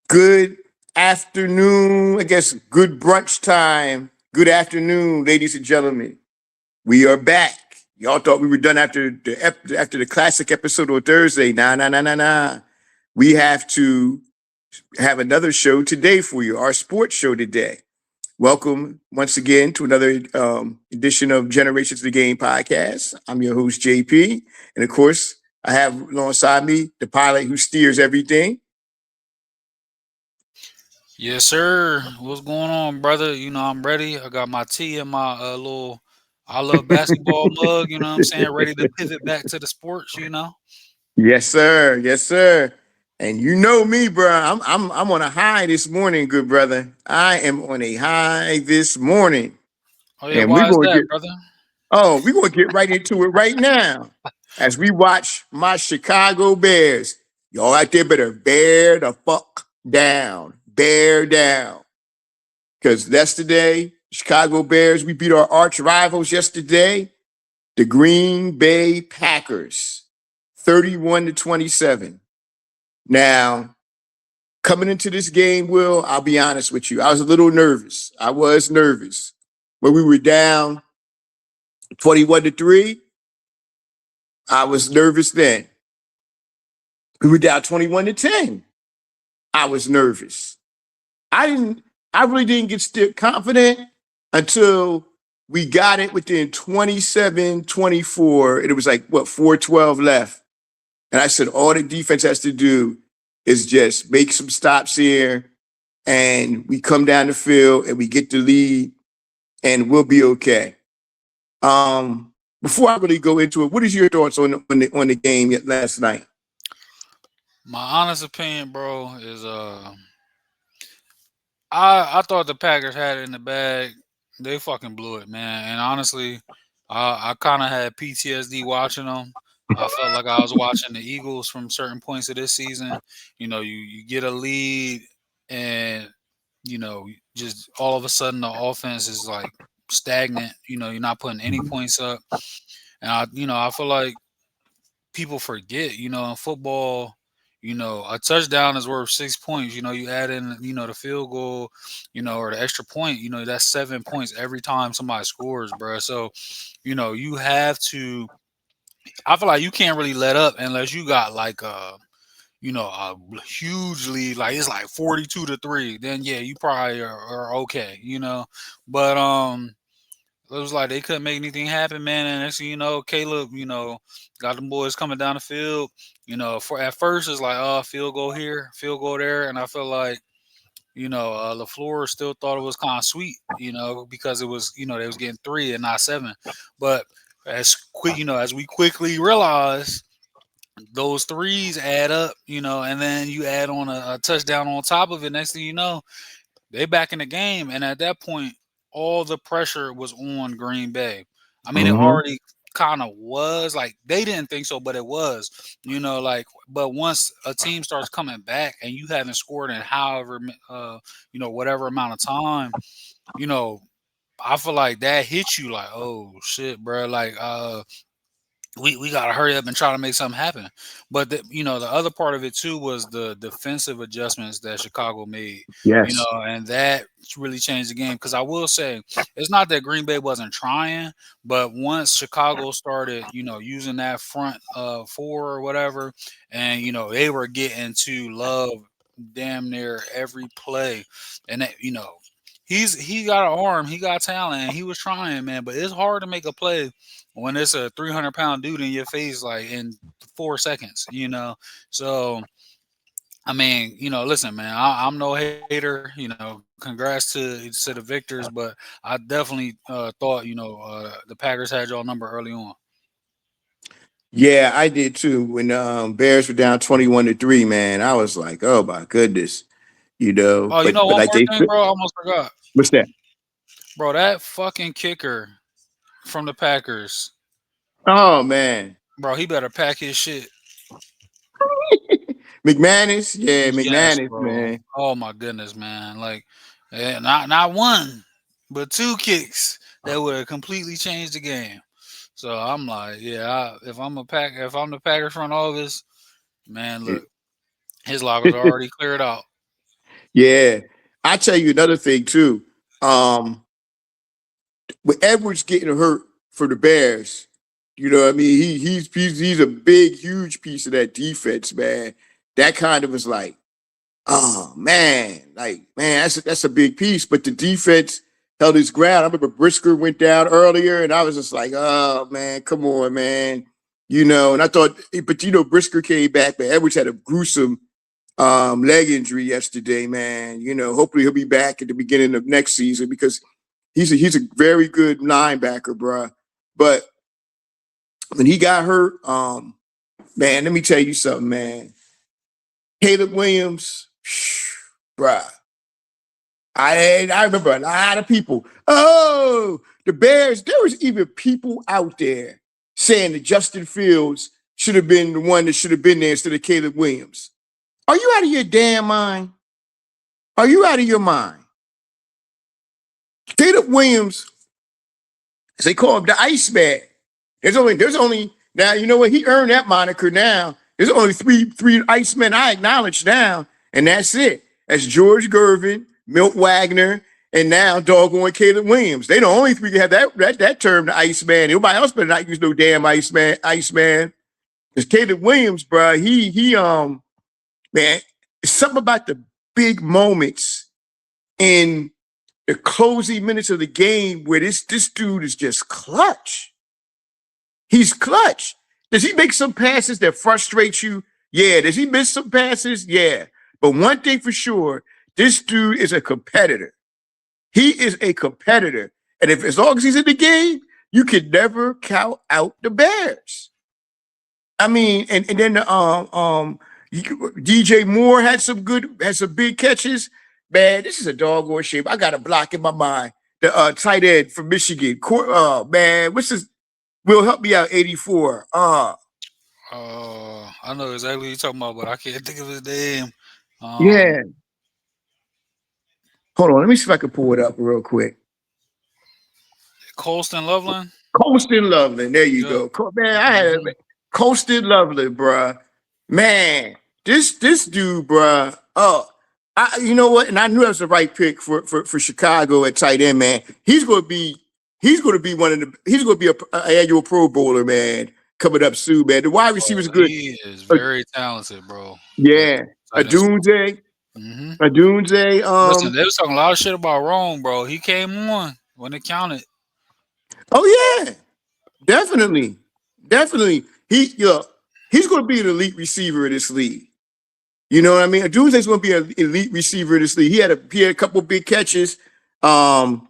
Good afternoon. I guess good brunch time. Good afternoon, ladies and gentlemen. We are back. Y'all thought we were done after the classic episode on Thursday. Nah, nah, nah, nah, nah. We have to have another show today for you. Our sports show today. Welcome once again to another edition of Generations of the Game podcast. I'm your host JP, and of course, I have alongside me the pilot who steers everything. Yes, sir. What's going on, brother? I'm ready. I got my tea and my little I love basketball mug, you know what I'm saying? Ready to pivot back to the sports. Yes, sir. Yes, sir. And you know me, bro. I'm on a high this morning, good brother. I am on a high this morning, Oh yeah, and we're why is going to that, get brother? we're going to get right into it right now as we watch my Chicago Bears. Y'all out there better bear the fuck down, bear down, because that's today. Chicago Bears. We beat our arch rivals yesterday, the Green Bay Packers, 31-27. Now, coming into this game, Will, I'll be honest with you. I was a little nervous. I was nervous. When we were down 21-3, I was nervous then. We were down 21-10. I was nervous. I really didn't get still confident until we got it within 27-24. And it was like, what, 4:12 left. And I said, all the defense has to do is just make some stops here, and we come down the field and we get the lead, and we'll be okay. Before I really go into it, what is your thoughts on the game last night? My honest opinion, bro, is I thought the Packers had it in the bag. They fucking blew it, man. And honestly, I kind of had PTSD watching them. I felt like I was watching the Eagles from certain points of this season. You get a lead, and just all of a sudden the offense is like stagnant. You're not putting any points up, and I feel like people forget. In football, a touchdown is worth 6 points. You add in, the field goal, or the extra point. That's 7 points every time somebody scores, bro. So, you have to. I feel like you can't really let up unless you got like a huge lead, like it's like 42-3, then yeah, you probably are okay, But it was like they couldn't make anything happen, man. And next thing you know, Caleb, got them boys coming down the field. For at first it's like, oh, field goal here, field goal there, and I feel like LaFleur still thought it was kind of sweet, because it was, they was getting three and not seven. But as we quickly realized, those threes add up, and then you add on a touchdown on top of it. Next thing you know, they back in the game, and at that point, all the pressure was on Green Bay. I mean, it Mm-hmm. already kind of was like they didn't think so, but it was, like. But once a team starts coming back and you haven't scored in however, whatever amount of time, you know, I feel like that hits you like, oh shit, bro, like we gotta hurry up and try to make something happen. But the other part of it too was the defensive adjustments that Chicago made. Yes. And that really changed the game. Because I will say, it's not that Green Bay wasn't trying, but once Chicago started, using that front four or whatever, and they were getting to Love damn near every play, and that, he got an arm, he got talent, and he was trying, man. But it's hard to make a play when it's a 300-pound dude in your face, like in 4 seconds, So, I mean, listen, man, I'm no hater. Congrats to the victors, but I definitely thought, the Packers had y'all number early on. Yeah, I did too. When Bears were down 21-3, man, I was like, oh my goodness, Oh, But one like more they, thing, bro. I almost forgot, what's that? bro. That fucking kicker from the Packers, Oh man, bro. He better pack his shit. McManus, yeah, Yes, McManus, bro. man. Oh my goodness, man. Like, not one, but two kicks that would have completely changed the game. So I'm like, yeah, if I'm the Packers front office, man, look, his lockers are already cleared out. Yeah. I tell you another thing too. Um, with Edwards getting hurt for the Bears, you know what I mean? He's a big, huge piece of that defense, man. That kind of was like, oh man, like man, that's a big piece. But the defense held its ground. I remember Brisker went down earlier, and I was just like, oh man, come on, man. You know, and I thought, but you know, Brisker came back, but Edwards had a gruesome leg injury yesterday, man. You know, hopefully he'll be back at the beginning of next season because he's a very good linebacker, bruh. But when he got hurt, man, let me tell you something, man. Caleb Williams, bruh. I remember a lot of people. Oh, the Bears. There was even people out there saying that Justin Fields should have been the one that should have been there instead of Caleb Williams. Are you out of your damn mind? Are you out of your mind? Caleb Williams, as they call him, the Iceman. There's only now. You know what? He earned that moniker. Now there's only three Icemen I acknowledge now, and that's it. That's George Gervin, Milt Wagner, and now doggone Caleb Williams. They the only three that have that term, the Iceman. Nobody else better not use no damn Iceman. Because Caleb Williams, bro, he man, it's something about the big moments in the closing minutes of the game where this dude is just clutch. He's clutch. Does he make some passes that frustrate you? Yeah. Does he miss some passes? Yeah. But one thing for sure, this dude is a competitor. He is a competitor. And if as long as he's in the game, you can never count out the Bears. I mean, and then DJ Moore had some big catches. Man, this is a doggone shape. I got a block in my mind. The tight end from Michigan. Man, what's his will help me out 84. I know exactly what you're talking about, but I can't think of his name. Um, Yeah. Hold on, let me see if I can pull it up real quick. Colston Loveland. Colston Loveland. There you Yep. go. Man, I had Hmm. Colston Loveland, bruh. Man, this dude, bruh. Oh, you know what? And I knew that was the right pick for Chicago at tight end, man. He's gonna be one of the he's gonna be a annual Pro Bowler, man. Coming up soon, man. The wide Oh, receiver's good. he is Uh, very talented, bro. That yeah, a tight end spot. Dunze, Hmm. a Dunze. Listen, they was talking a lot of shit about Rome, bro. He came on when it counted. Oh yeah, definitely, definitely. He's gonna be an elite receiver in this league. You know what I mean? Dunze's going to be an elite receiver in this league. He had a couple big catches. Um,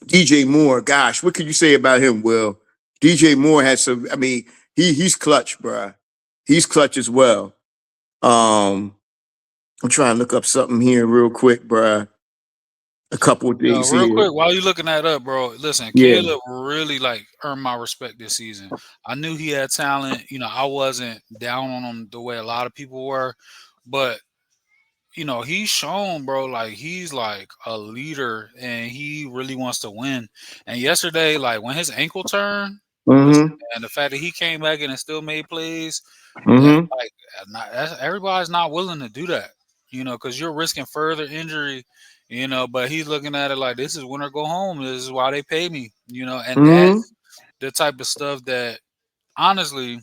DJ Moore, gosh, what could you say about him? Will DJ Moore has some? I mean, he's clutch, bruh. He's clutch as well. Um, I'm trying to look up something here real quick, bruh. A couple of Yo, things real here. quick, while you looking that up, bro. Listen, Yeah. Caleb really like earned my respect this season. I knew he had talent. I wasn't down on him the way a lot of people were, but he's shown, bro, like he's like a leader and he really wants to win. And yesterday, like when his ankle turned, listen, Mm-hmm. man, the fact that he came back and still made plays, that Mm-hmm. like everybody's not willing to do that, because you're risking further injury, but he's looking at it like this is win or go home. This is why they pay me, and Mm-hmm. that's the type of stuff that honestly,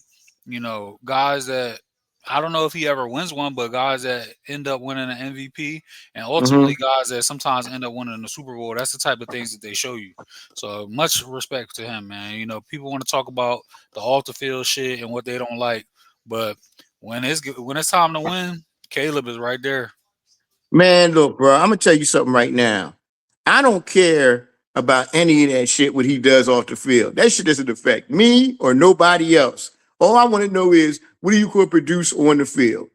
guys that I don't know if he ever wins one, but guys that end up winning an MVP and ultimately Mm-hmm. guys that sometimes end up winning the Super Bowl, that's the type of things that they show you. So much respect to him, man. People want to talk about the off the field shit and what they don't like, but when it's time to win, Caleb is right there. Man, look, bro, I'm gonna tell you something right now. I don't care about any of that shit what he does off the field. That shit doesn't affect me or nobody else. All I want to know is what are you going to produce on the field?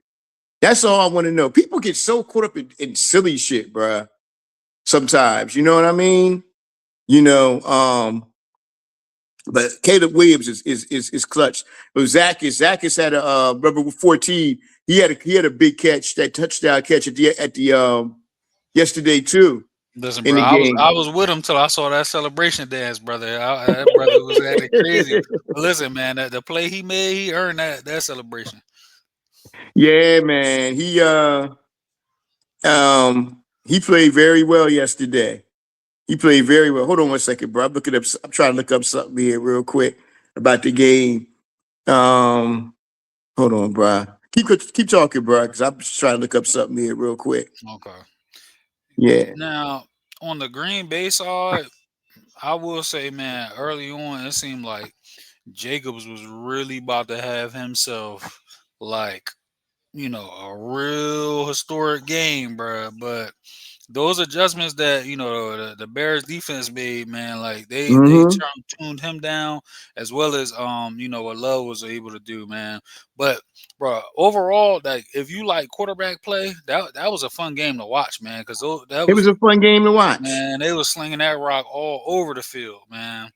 That's all I want to know. People get so caught up in silly shit, bro. Sometimes, you know what I mean? You know, but Caleb Williams is clutch. But Zach is had a remember with 14. He had a big catch, that touchdown catch at the yesterday too Listen, in bro, the I game. was with him till I saw that celebration dance, brother. That brother was acting crazy. But listen, man, the play he made, he earned that celebration. Yeah, man. He played very well yesterday. He played very well. Hold on one second, bro. I'm looking up. I'm trying to look up something here real quick about the game. Um, Hold on, bro. Keep talking, bro, because I'm just trying to look up something here real quick. Okay. Yeah. Now, on the Green Bay side, I will say, man, early on, it seemed like Jacobs was really about to have himself like, a real historic game, bruh. But those adjustments that the Bears defense made, man, like they Mm-hmm. tuned him down as well as what Love was able to do, man. But bro, overall, like if you like quarterback play, that was a fun game to watch, man, because that It was was a fun game to watch. man, they was slinging that rock all over the field, man.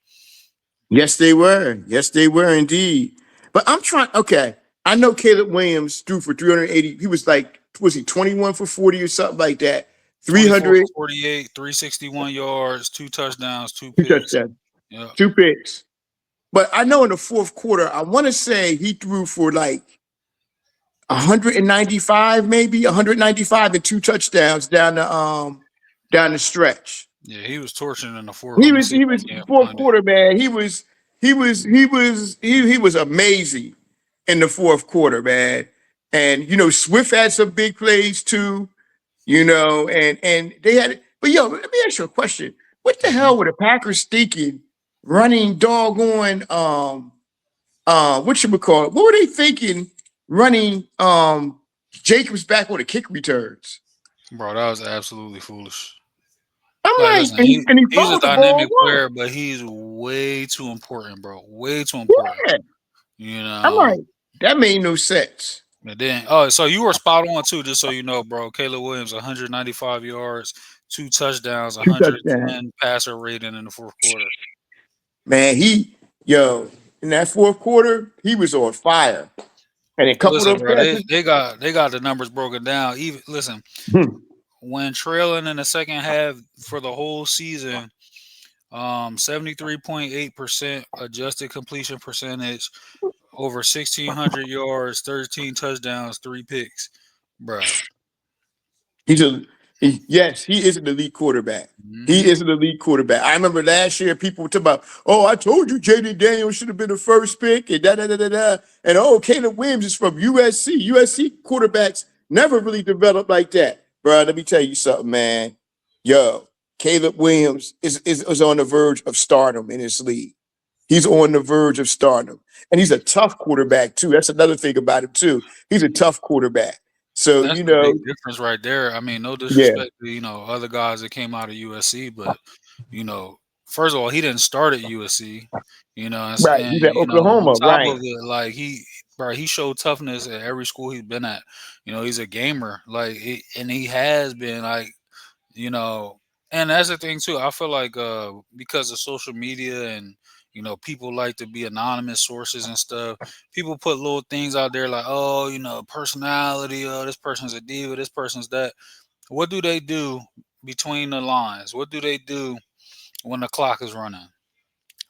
Yes, they were. Yes, they were indeed. But I'm trying. Okay, I know Caleb Williams threw for 380. He was like, was he 21 for 40 or something like that? 24 for 300, 48, 361 yards, 2 touchdowns, 2 picks. touchdowns, Yeah. 2 picks. But I know in the fourth quarter, I want to say he threw for like 195, maybe 195 and 2 touchdowns down the stretch. Yeah, he was torching in the fourth. He Let me was see if he I was can't fourth find it. quarter, man. He was amazing in the fourth quarter, man. And Swift had some big plays too, and they had. But let me ask you a question: what the Mhm. hell were the Packers thinking, running doggone what you call it? What were they thinking, running Jacobs back on the kick returns? Bro, that was absolutely foolish. I'm Like, like, listen, and he, and he he's a fumbled the ball dynamic once. player, but he's way too important, bro. Way too important. Yeah. You I'm know. like, that made no sense. And then, oh, so you were spot on too, just so you know, bro. Caleb Williams, 195 yards, 2 touchdowns, Two touchdowns. 110 passer rating in the fourth quarter. Man, in that fourth quarter, he was on fire. And a couple Listen, of bro, those passes. they got the numbers broken down. Even listen, Hmm. when trailing in the second half for the whole season, 73.8% adjusted completion percentage, over 1,600 yards, 13 touchdowns, 3 picks, bruh. He's yes, he is an elite quarterback. He Hmm. is an elite quarterback. I remember last year people were talking about, oh, I told you Jaden Daniels should have been the first pick, and da da da da da. And oh, Caleb Williams is from USC. USC quarterbacks never really developed like that. Bro, let me tell you something, man. Yo, Caleb Williams is on the verge of stardom in this league. He's on the verge of stardom. And he's a tough quarterback, too. That's another thing about him, too. He's a tough quarterback. So, That's the big difference right there. I mean, no yeah. disrespect to other guys that came out of USC, but you know, first of all, he didn't start at USC. Right. And He's at on Oklahoma. top Right. of it, like he showed toughness at every school he's been at. He's a gamer, and he has been you know, and that's the thing too. I feel like because of social media and people like to be anonymous sources and stuff. People put little things out there like, oh, personality. Oh, this person's a diva. This person's that. What do they do between the lines? What do they do when the clock is running?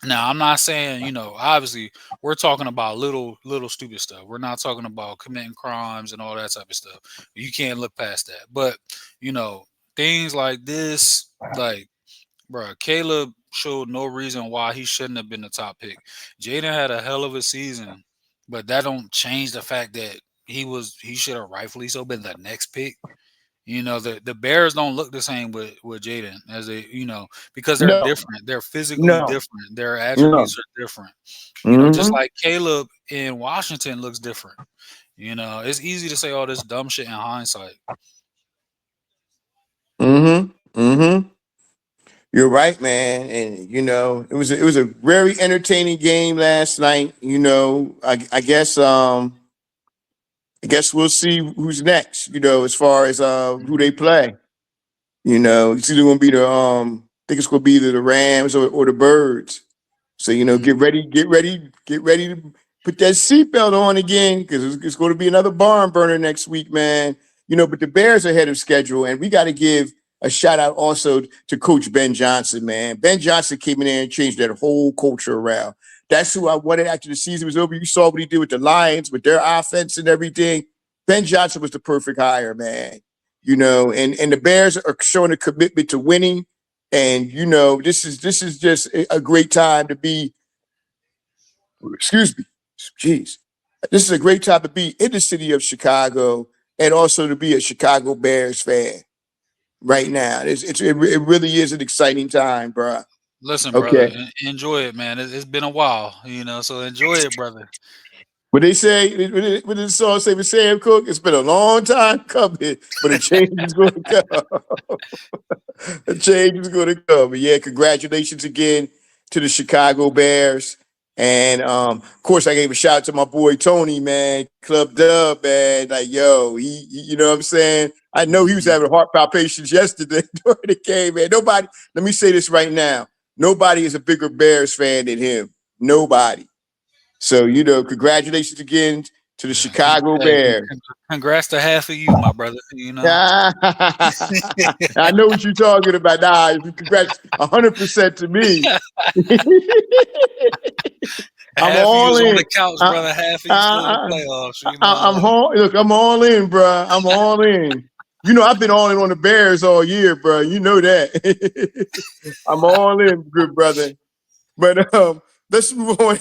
Now, I'm not saying, obviously we're talking about little stupid stuff. We're not talking about committing crimes and all that type of stuff. You can't look past that. But, you know, things like this, like, bro, Caleb showed no reason why he shouldn't have been the top pick. Jaden had a hell of a season, but that don't change the fact that he should have rightfully so been the next pick. The Bears don't look the same with Jaden as because they're No, different. They're physically no, different. Their no. attributes are different. Just Mm-hmm. like Caleb in Washington looks different. It's easy to say all this dumb shit in hindsight. Mm-hmm. Mm-hmm. You're right, man. And it was a very entertaining game last night. I guess we'll see who's next, as far as who they Mhm. play. It's either gonna be I think it's gonna be either the Rams or the Birds. So Mhm. get ready to put that seatbelt on again because it's going to be another barn burner next week, man. But the Bears are ahead of schedule, and we got to give a shout out also to Coach Ben Johnson, man. Ben Johnson came in there and changed that whole culture around. That's who I wanted after the season was over. You saw what he did with the Lions, with their offense and everything. Ben Johnson was the perfect hire, man. and the Bears are showing a commitment to winning. And this is just a great time to be. Excuse me, jeez, this is a great time to be in the city of Chicago and also to be a Chicago Bears fan right now. It really is an exciting time, bro. Listen, brother, Okay. enjoy it, man. It's been a while, so enjoy it, brother. What they say, what did the song say with Sam Cooke? It's been a long time coming, but a change is going to come. A change is going to come. But yeah, congratulations again to the Chicago Bears. And of course, I gave a shout out to my boy Tony, man, Club Dub, man. Like, yo, you know what I'm saying? I know he was Mhm. having heart palpitations yesterday during the game, man. Nobody, let me say this right now. Nobody is a bigger Bears fan than him. Nobody. So, congratulations again to the Chicago Hey, Bears. congrats to half of you, my brother. I know what you're talking about. Nah, congrats 100% to me. I'm Half of you all is on in. the couch, I, brother. Half of you still in the I, playoffs. I'm all, look, I'm all in, bro. I'm all in. I've been all in on the Bears all year, bro. You know that. I'm all in, good brother. But let's move on.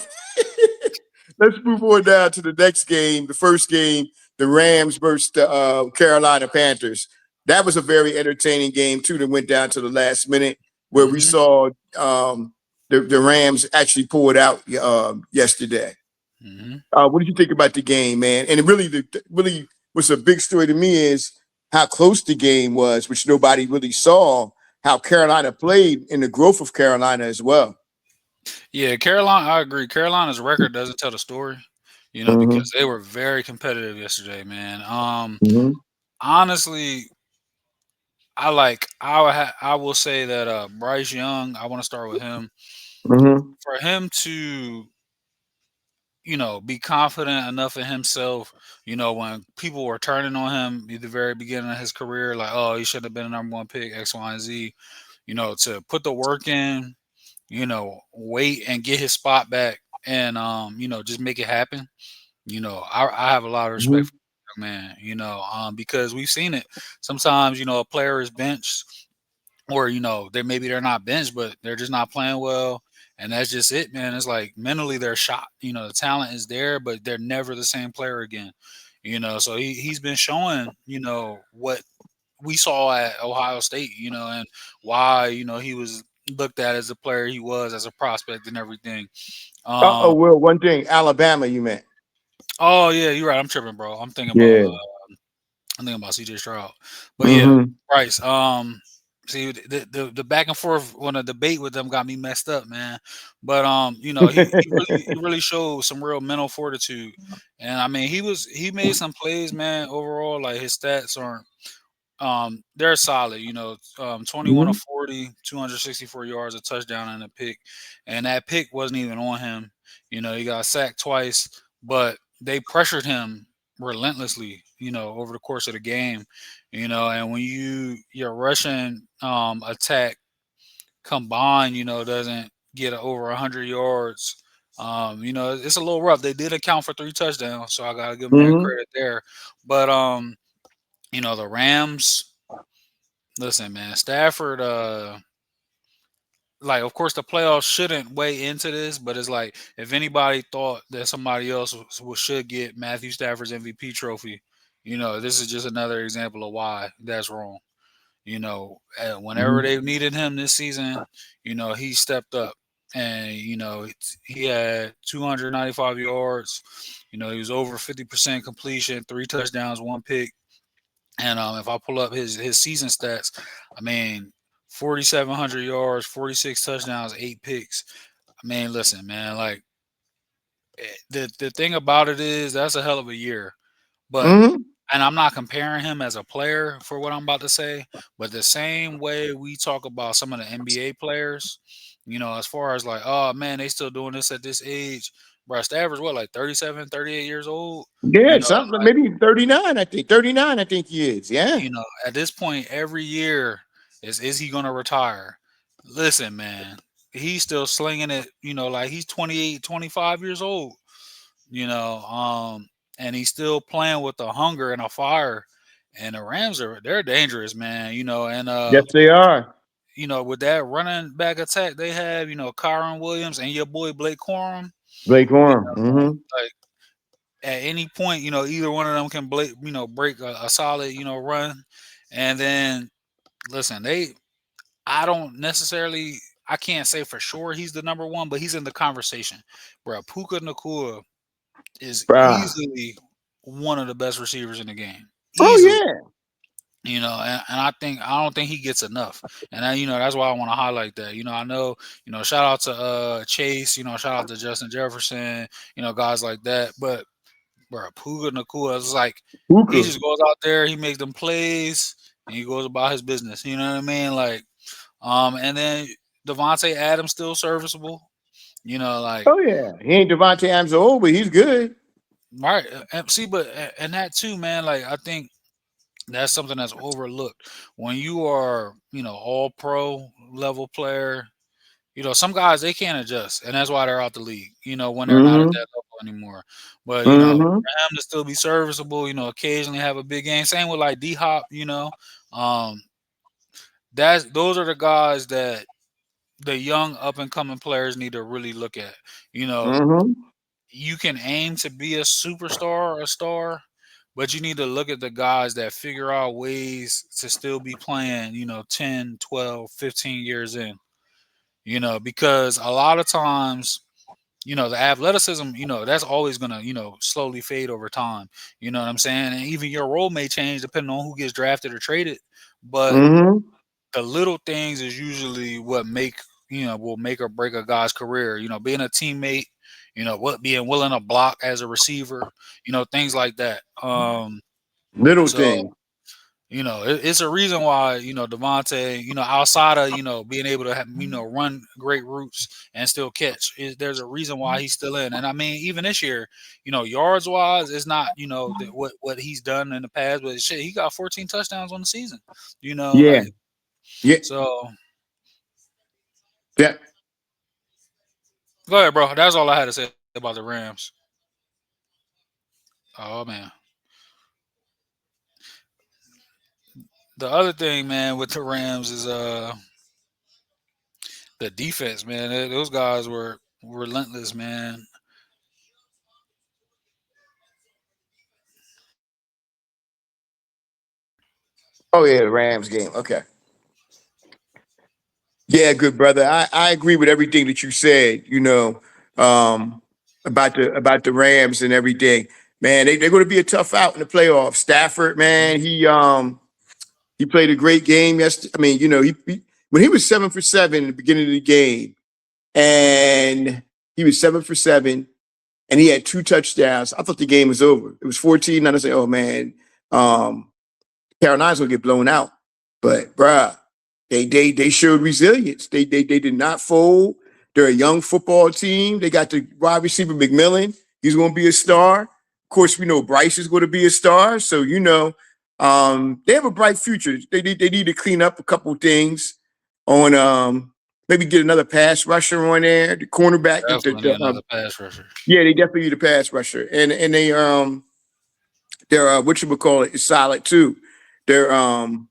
Let's move on down to the next game. The first game, the Rams versus the Carolina Panthers. That was a very entertaining game too. That went down to the last minute, where we Hmm. saw the Rams actually pull it out yesterday. Hmm. What did you think about the game, man? And it really was a big story to me is how close the game was, which nobody really saw. How Carolina played and the growth of Carolina as well. Yeah, Carolina. I agree. Carolina's record doesn't tell the story. Because Mm-hmm. they were very competitive yesterday, man. Mm-hmm. Honestly, I will say that Bryce Young. I want to start with him. Mm-hmm. For him to be confident enough in himself. When people were turning on him at the very beginning of his career, like, oh, he should have been a number one pick, X, Y, and Z. To put the work in, wait and get his spot back, and just make it happen. I have a lot of respect Mm-hmm. for the young man. Because we've seen it. Sometimes, a player is benched or they're not benched, but they're just not playing well, and that's just it, man. It's like mentally they're shot. The talent is there, but they're never the same player again. So he's been showing what we saw at Ohio State, and why he was looked at as a player he was as a prospect and everything. Oh, Um, well, one thing, Alabama, you meant. oh yeah, you're right. I'm tripping, bro. Yeah. I'm thinking about CJ Stroud, but yeah, Mm-hmm. Bryce. See the back and forth on the debate with them got me messed up, man. But he really showed some real mental fortitude, and I mean he made some plays, man. Overall, like his stats aren't they're solid, 21 of Mm-hmm. 40, 264 yards, a touchdown and a pick. And that pick wasn't even on him. He got sacked twice, but they pressured him relentlessly, over the course of the game. And when your rushing attack combined, doesn't get over 100 yards, it's a little rough. They did account for 3 touchdowns, so I gotta give them their Mm-hmm. credit there. But the Rams. Listen, man, Stafford, like, of course, the playoffs shouldn't weigh into this, but it's like if anybody thought that somebody else should get Matthew Stafford's MVP trophy, this is just another example of why that's wrong. Whenever Mm-hmm. they needed him this season, he stepped up and, he had 295 yards. He was over 50% completion, 3 touchdowns, 1 pick. And if I pull up his season stats, I mean, 4,700 yards, 46 touchdowns, 8 picks. I mean, listen, man, like the thing about it is that's a hell of a year. But Mm-hmm. and I'm not comparing him as a player for what I'm about to say, but the same way we talk about some of the NBA players, as far as like, oh man, they still doing this at this age. Bro, Stafford's what, like 37, 38 years old? Yeah, You know, something maybe 39, I think. 39, I think he is. Yeah. at this point, every year is he gonna retire? Listen, man, he's still slinging it. Like he's 28, 25 years old. You know, um, and he's still playing with a hunger and a fire. And the Rams they're dangerous, man. And Yes, they are. with that running back attack they have, Kyron Williams and your boy Blake Corum, Blake you Orm. know, Mm-hmm. like at any point, either one of them can break a solid, run. And then listen, I don't necessarily I can't say for sure he's the number one, but he's in the conversation. Bro, Puka Nakua is Bruh. easily one of the best receivers in the game. Oh Easily. yeah. And I don't think he gets enough. And that's why I want to highlight that. I know, shout out to Chase, shout out to Justin Jefferson, guys like that. But bro, Puka Nakua is like he Puka. just goes out there, he makes them plays, and he goes about his business. You know what I mean? Like, and then Devontae Adams still serviceable. Like Oh yeah. He ain't Devontae Adams old, but he's good. right. And see, but and that too, man. Like I think that's something that's overlooked when you are, all pro level player. Some guys they can't adjust, and that's why they're out the league. When they're not at Mm-hmm. that level anymore. But for Mm-hmm. him to still be serviceable, occasionally have a big game. Same with like D Hop. Um, those are the guys that the young up and coming players need to really look at. You know, Mm-hmm. you can aim to be a superstar or a star, but you need to look at the guys that figure out ways to still be playing, 10, 12, 15 years in, because a lot of times, the athleticism, that's always going to, slowly fade over time. You know what I'm saying? And even your role may change depending on who gets drafted or traded. But Mm-hmm. the little things is usually what will make or break a guy's career. Being a teammate, what being willing to block as a receiver, things like that. Little So thing. it's a reason why Devontae, outside of being able to have, run great routes and still catch. There's a reason why he's still in. And I mean, even this year, yards wise, it's not what he's done in the past, but shit, he got 14 touchdowns on the season. Yeah. Like Yeah. so. Yeah. Go ahead, bro. That's all I had to say about the Rams. Oh man. The other thing, man, with the Rams is the defense, man. Those guys were relentless, man. Oh yeah, the Rams game. Okay. Yeah, good brother. I agree with everything that you said, um, about the Rams and everything. Man, they're gonna be a tough out in the playoffs. Stafford, man, he played a great game yesterday. I mean, when he was 7 for 7 in the beginning of the game, and he was 7 for 7, and he had 2 touchdowns. I thought the game was over. It was 14. And I said, oh man, um, Carolina's gonna get blown out. But bruh, they showed resilience. They did not fold. They're a young football team. They got the wide receiver McMillan. He's gonna be a star. Of course, we know Bryce is going to be a star. So they have a bright future. They need to clean up a couple things on maybe get another pass rusher on there. The cornerback, Definitely need another pass rusher. yeah, they definitely need a pass rusher, and they're what you would call it is solid too. They're um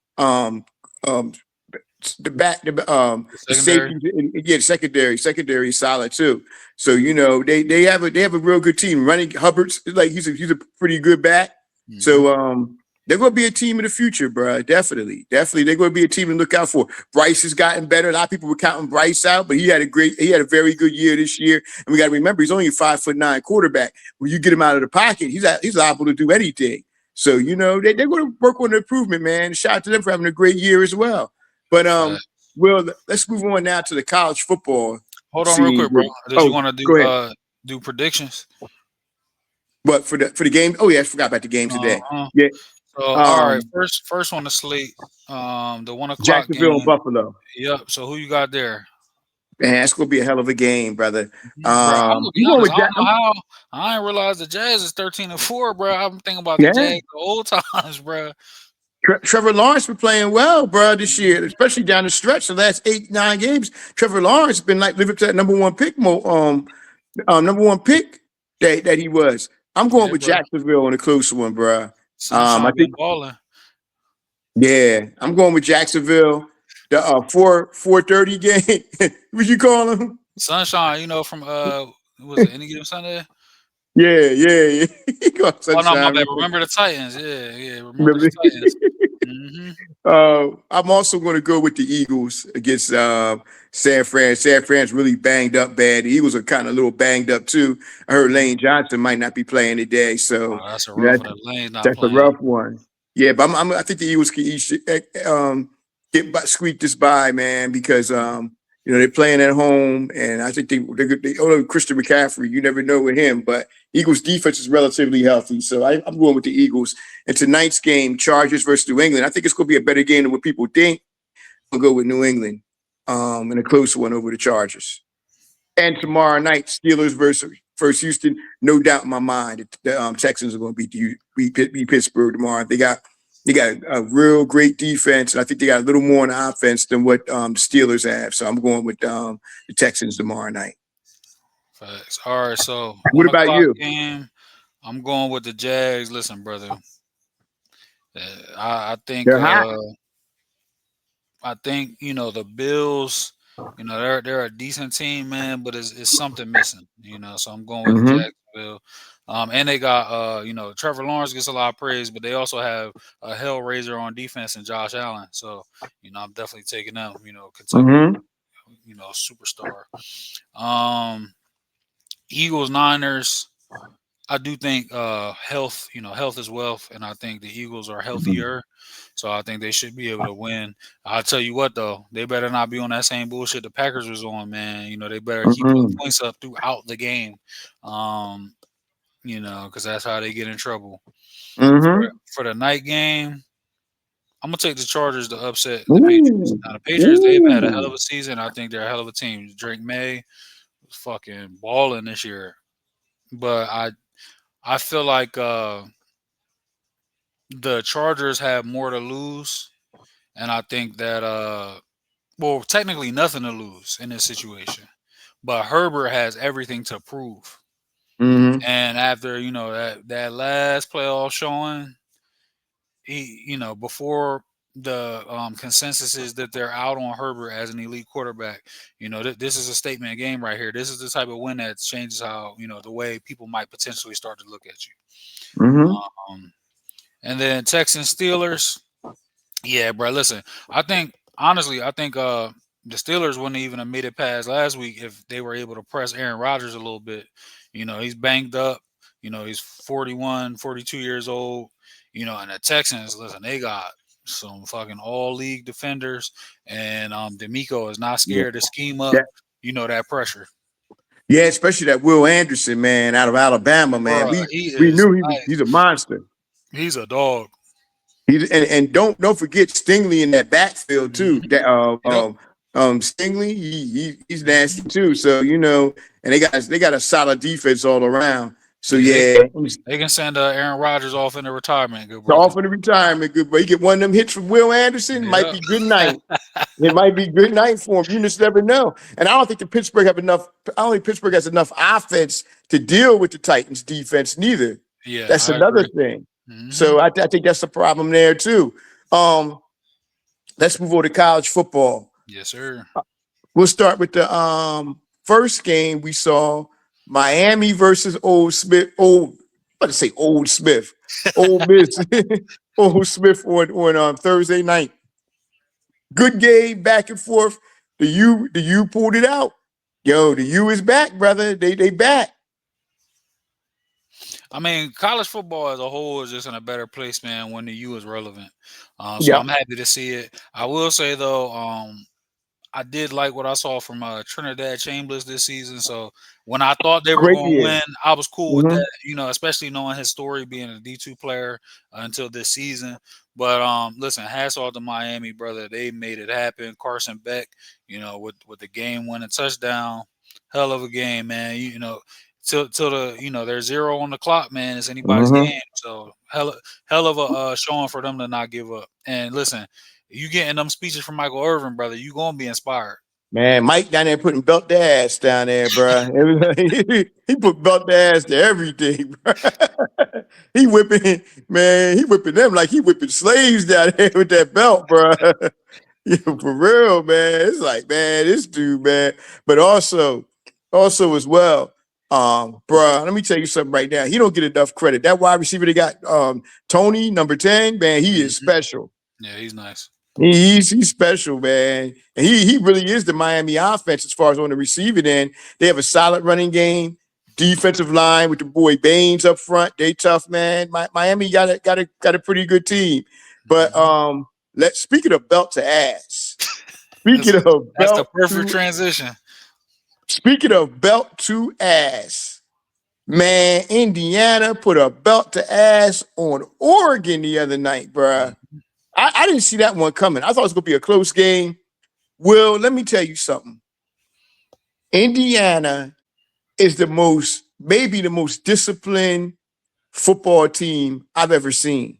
the back The the secondary. safety, yeah, the secondary is solid too. So they have a real good team. Running Hubbard's like he's a pretty good back. Hmm. So they're going to be a team in the future, bro. Definitely, they're going to be a team to look out for. Bryce has gotten better. A lot of people were counting Bryce out, but he had a very good year this year. And we got to remember, he's only a 5'9" quarterback. When you get him out of the pocket, he's liable to do anything. So they're going to work on the improvement, man. Shout out to them for having a great year as well. But But well, let's move on now to the college football hold on real scene. quick, bro. Did you Oh, want to go ahead. do predictions? But for the game, oh yeah, I forgot about the games today. Uh-huh. Yeah, So all right, um, first on the slate, the 1 o'clock Jacksonville and game. Buffalo. Yep. So who you got there? Man, that's gonna be a hell of a game, brother. Bro, I'm gonna be I'm going honest. with I don't Jack. know how. I didn't realize the Jazz is 13-4, bro. I'm thinking about the Yeah, Jags the old times, bro. Trevor Lawrence been playing well, bro, this year, especially down the stretch. The last 8, 9 games, Trevor Lawrence been like living up to that number one pick that he was. I'm going Yeah, with bro. Jacksonville in a close one, bro. Son I Sean been think balling. Yeah, I'm going with Jacksonville. The 4:30 game. What you call them? Sunshine, from was it any given Sunday? Yeah, yeah, yeah. You call Oh no, my Sunshine. bad. Remember the Titans. Yeah, yeah. Remember the Remember? Titans. Hmm. I'm also going to go with the Eagles against San Fran. San Fran's really banged up bad. The Eagles are kind of a little banged up too. I heard Lane Johnson might not be playing today, so Oh, that's a you know, rough one. Lane's not that's a playing. rough one. Yeah, but I think the Eagles can each get by, squeak this by, man, because they're playing at home, and I think they although Christian McCaffrey, you never know with him, but Eagles defense is relatively healthy, so I'm going with the Eagles. And tonight's game, Chargers versus New England, I think it's going to be a better game than what people think. I'll go with New England in a close one over the Chargers. And tomorrow night, Steelers versus Houston. No doubt in my mind that the Texans are going to beat Pittsburgh tomorrow. They got a real great defense, and I think they got a little more on offense than what the Steelers have. So I'm going with the Texans tomorrow night. Facts. All right, so What 1 about o'clock you? game. I'm going with the Jags. Listen, brother. I think They're hot. the Bills. They're a decent team, man, but it's something missing. So I'm going with Mm-hmm. Jacksonville. And they got Trevor Lawrence gets a lot of praise, but they also have a hellraiser on defense and Josh Allen. So I'm definitely taking them. Kentucky, Mm-hmm. superstar. Um, Eagles Niners. I do think health is wealth, and I think the Eagles are healthier, so I think they should be able to win. I'll tell you what though, they better not be on that same bullshit the Packers was on, man. They better keep putting Mm-hmm. points up throughout the game, um, because that's how they get in trouble. For, Mm-hmm. for the night game, I'm gonna take the Chargers to upset the Patriots. Ooh. Now the Patriots, they've had a hell Ooh. of a season. I think they're a hell of a team. Drake May was fucking balling this year, but I feel like the Chargers have more to lose, and I think that technically nothing to lose in this situation. But Herbert has everything to prove. Mm-hmm. And after that last playoff showing, before the consensus is that they're out on Herbert as an elite quarterback. This is a statement game right here. This is the type of win that changes how the way people might potentially start to look at you. Mm-hmm. Um, and then Texans Steelers. Yeah, bro. Listen, I think the Steelers wouldn't even have made it past last week if they were able to press Aaron Rodgers a little bit. He's banged up. He's 41, 42 years old. And the Texans, listen, they got some fucking all league defenders, and D'Amico is not Yeah. scared to scheme up. That, That pressure, yeah, especially that Will Anderson, man, out of Alabama, man. bro. We He we is knew he's nice. a monster. He's a dog. And don't forget Stingley in that backfield too. Hmm. That Yep. Stingley, he's nasty Hmm. too. So and they got a solid defense all around. So Yeah, yeah, they can send Aaron Rodgers off into retirement, good brother. off in the retirement, good boy. You get one of them hits from Will Anderson, might Yep. be good night. It might be good night for him. You just never know. And I don't think the Pittsburgh have enough. I don't think Pittsburgh has enough offense to deal with the Titans' defense neither. Yeah, That's I another agree. thing. Hmm. So I think that's the problem there too. Um, let's move over to college football. Yes, sir. We'll start with the first game we saw: Miami versus Old Smith. What to say? Old Smith. Old Miss. Old Smith on Thursday night. Good game, back and forth. The U pulled it out. Yo, the U is back, brother. They back. I mean, college football as a whole is just in a better place, man, when the U is relevant. So Yep. I'm happy to see it. I will say though, I did like what I saw from Trinidad Chambers this season. So when I thought they were Great going to year. win, I was cool with Mm-hmm. that. Especially knowing his story being a D2 player until this season. But listen, hats off to Miami, brother. They made it happen. Carson Beck, with the game winning touchdown, hell of a game, man. Till the there's zero on the clock, man. It's anybody's Mm-hmm. game. So hell of a showing for them to not give up. And listen, you getting them speeches from Michael Irvin, brother, you gonna be inspired. Man, Mike down there putting belt the ass down there, bro. He put belt the ass to everything, bro. He whipping, man, he whipping them like he whipping slaves down there with that belt, bro. Yeah, for real, man. It's like, man, this dude, man. But also as well, bro, let me tell you something right now. He don't get enough credit. That wide receiver they got, Tony, number 10, man, he is Mhm. special. Yeah, he's nice. He's special, man. And he really is the Miami offense as far as on the receiving end. They have a solid running game, defensive line with the boy Baines up front. They tough, man. Miami got a pretty good team. But Mhm. let's speaking of belt to ass. That's Speaking of that's the belt perfect to transition. speaking of belt to ass. Man, Indiana put a belt to ass on Oregon the other night, bruh. Mhm. I didn't see that one coming. I thought it was gonna be a close game. Well, let me tell you something. Indiana is maybe the most disciplined football team I've ever seen.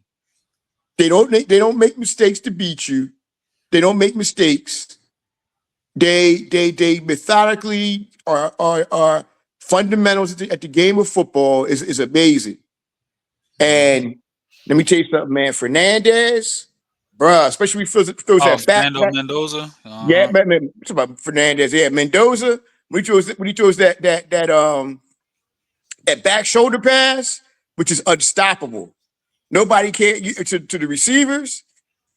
They don't make mistakes to beat you. They don't make mistakes. They methodically are fundamentals at the game of football is amazing. Mhm. And let me tell you something, man. Fernandez, bruh, especially when he throws Oh, that Fernando back. Mendoza. Yeah, Uh-huh. man, it's about Fernandez. Yeah, Mendoza. When he throws that back shoulder pass, which is unstoppable. Nobody can to the receivers,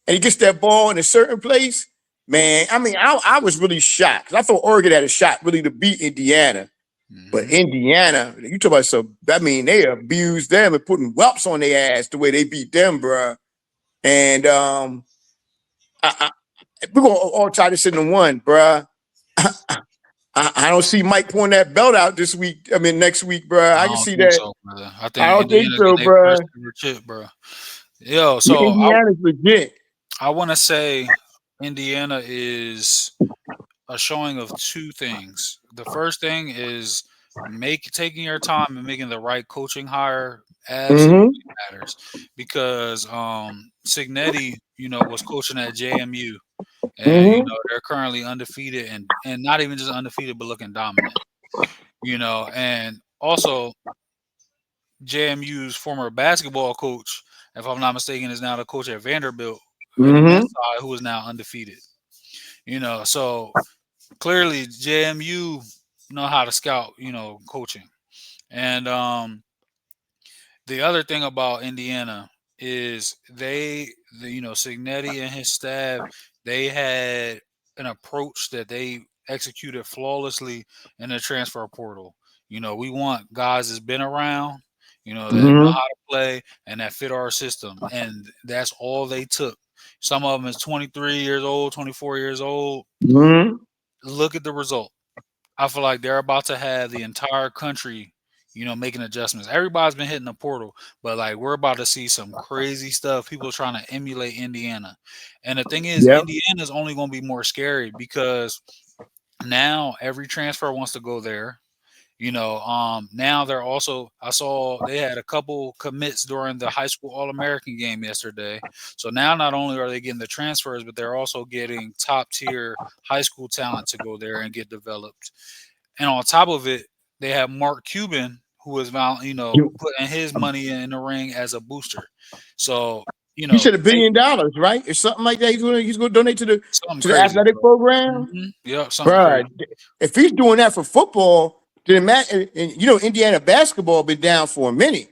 and he gets that ball in a certain place. Man, I mean, I was really shocked because I thought Oregon had a shot really to beat Indiana, but Mhm. Indiana, you talk about some. I mean, they abused them and putting whelps on their ass the way they beat them, bruh. And I, we're gonna all try this in one, bruh. I don't see Mike pulling that belt out this week. I mean, next week, bro. I I can don't see think that. so, brother. I I think don't think Indiana's so, getting their bro. first ever chip, bro. Yo, so Indiana's legit. I want to say Indiana is a showing of two things. The first thing is taking your time and making the right coaching hire absolutely Mm-hmm. matters because Signetti, was coaching at JMU and Mm-hmm. they're currently undefeated and not even just undefeated but looking dominant. And also JMU's former basketball coach, if I'm not mistaken, is now the coach at Vanderbilt in the men's Mm-hmm. side who is now undefeated. So clearly JMU know how to scout, coaching. And the other thing about Indiana is Signetti and his staff, they had an approach that they executed flawlessly in the transfer portal. We want guys that's been around, that know Mm-hmm. how to play and that fit our system. And that's all they took. Some of them is 23 years old, 24 years old. Mm-hmm. Look at the result. I feel like they're about to have the entire country, making adjustments. Everybody's been hitting the portal, but like we're about to see some crazy stuff. People trying to emulate Indiana. And the thing is, Yep. Indiana's only going to be more scary because now every transfer wants to go there. Now they're also I saw they had a couple commits during the high school All American game yesterday. So now not only are they getting the transfers, but they're also getting top tier high school talent to go there and get developed. And on top of it, they have Mark Cuban, who is You, putting his money in the ring as a booster. So, you said a they billion dollars, right? Or something like that. He's gonna donate to the something to the crazy, athletic bro. program. Yep, something Bro, crazy. if he's doing that for football, then imagine, and Indiana basketball been down for a minute.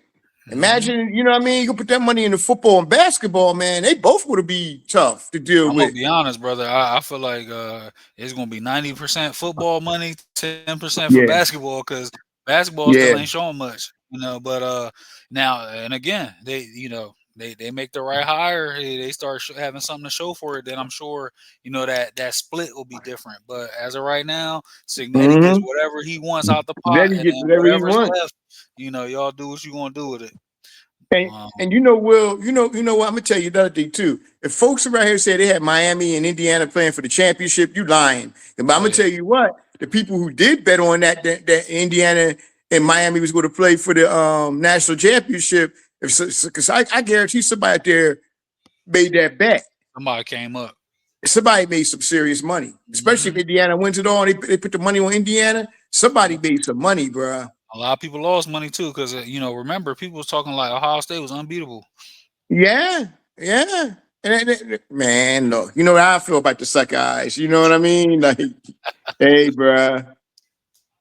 hmm Imagine, you know what I mean? You can put that money into football and basketball, man. They both would be tough to deal I'm gonna with. be honest, brother. I feel like it's gonna be 90% football money, 10% for Yeah, basketball because basketball still yeah. ain't showing much, But now and again, they make the right hire. They start having something to show for it. Then I'm sure that split will be different. But as of right now, Signetti gets Mm-hmm. whatever he wants out the Then pot, he and gets then whatever he whatever's wants. left, y'all do what you gonna do with it. And Um, Will, what I'm gonna tell you another thing too. If folks around here say they had Miami and Indiana playing for the championship, you lying. But I'm oh gonna yeah, tell you what, the people who did bet on that Indiana and Miami was going to play for the national championship, because I guarantee somebody out there made that bet. somebody came up. Somebody made some serious money, especially if Hmm. Indiana wins it all. They put the money on Indiana. Somebody made some money, bro. A lot of people lost money too because remember people was talking like Ohio State was unbeatable. Yeah, yeah. Man, look, you know how I feel about the sucker eyes. You know what I mean? Like, hey, bro.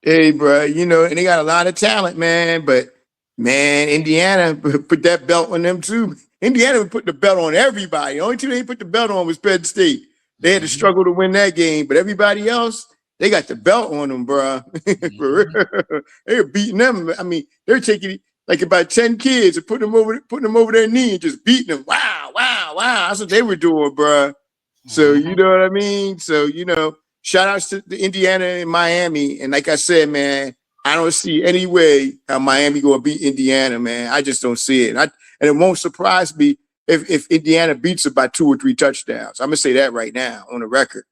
Hey, bro, and they got a lot of talent, man. But man, Indiana put that belt on them too. Indiana would put the belt on everybody. The only team they put the belt on was Penn State. They had to Hmm. struggle to win that game, but everybody else, they got the belt on them, bro. For Hmm. real. They were beating them. I mean, they're taking like about 10 kids and putting them over their knee and just beating them. Wow, wow, wow. That's what they were doing, bro. So you Hmm. know what I mean? So shout outs to the Indiana and Miami. And like I said, man, I don't see any way how Miami gonna beat Indiana, man. I just don't see it. And it won't surprise me if Indiana beats it by 2 or 3 touchdowns. I'm gonna say that right now on the record.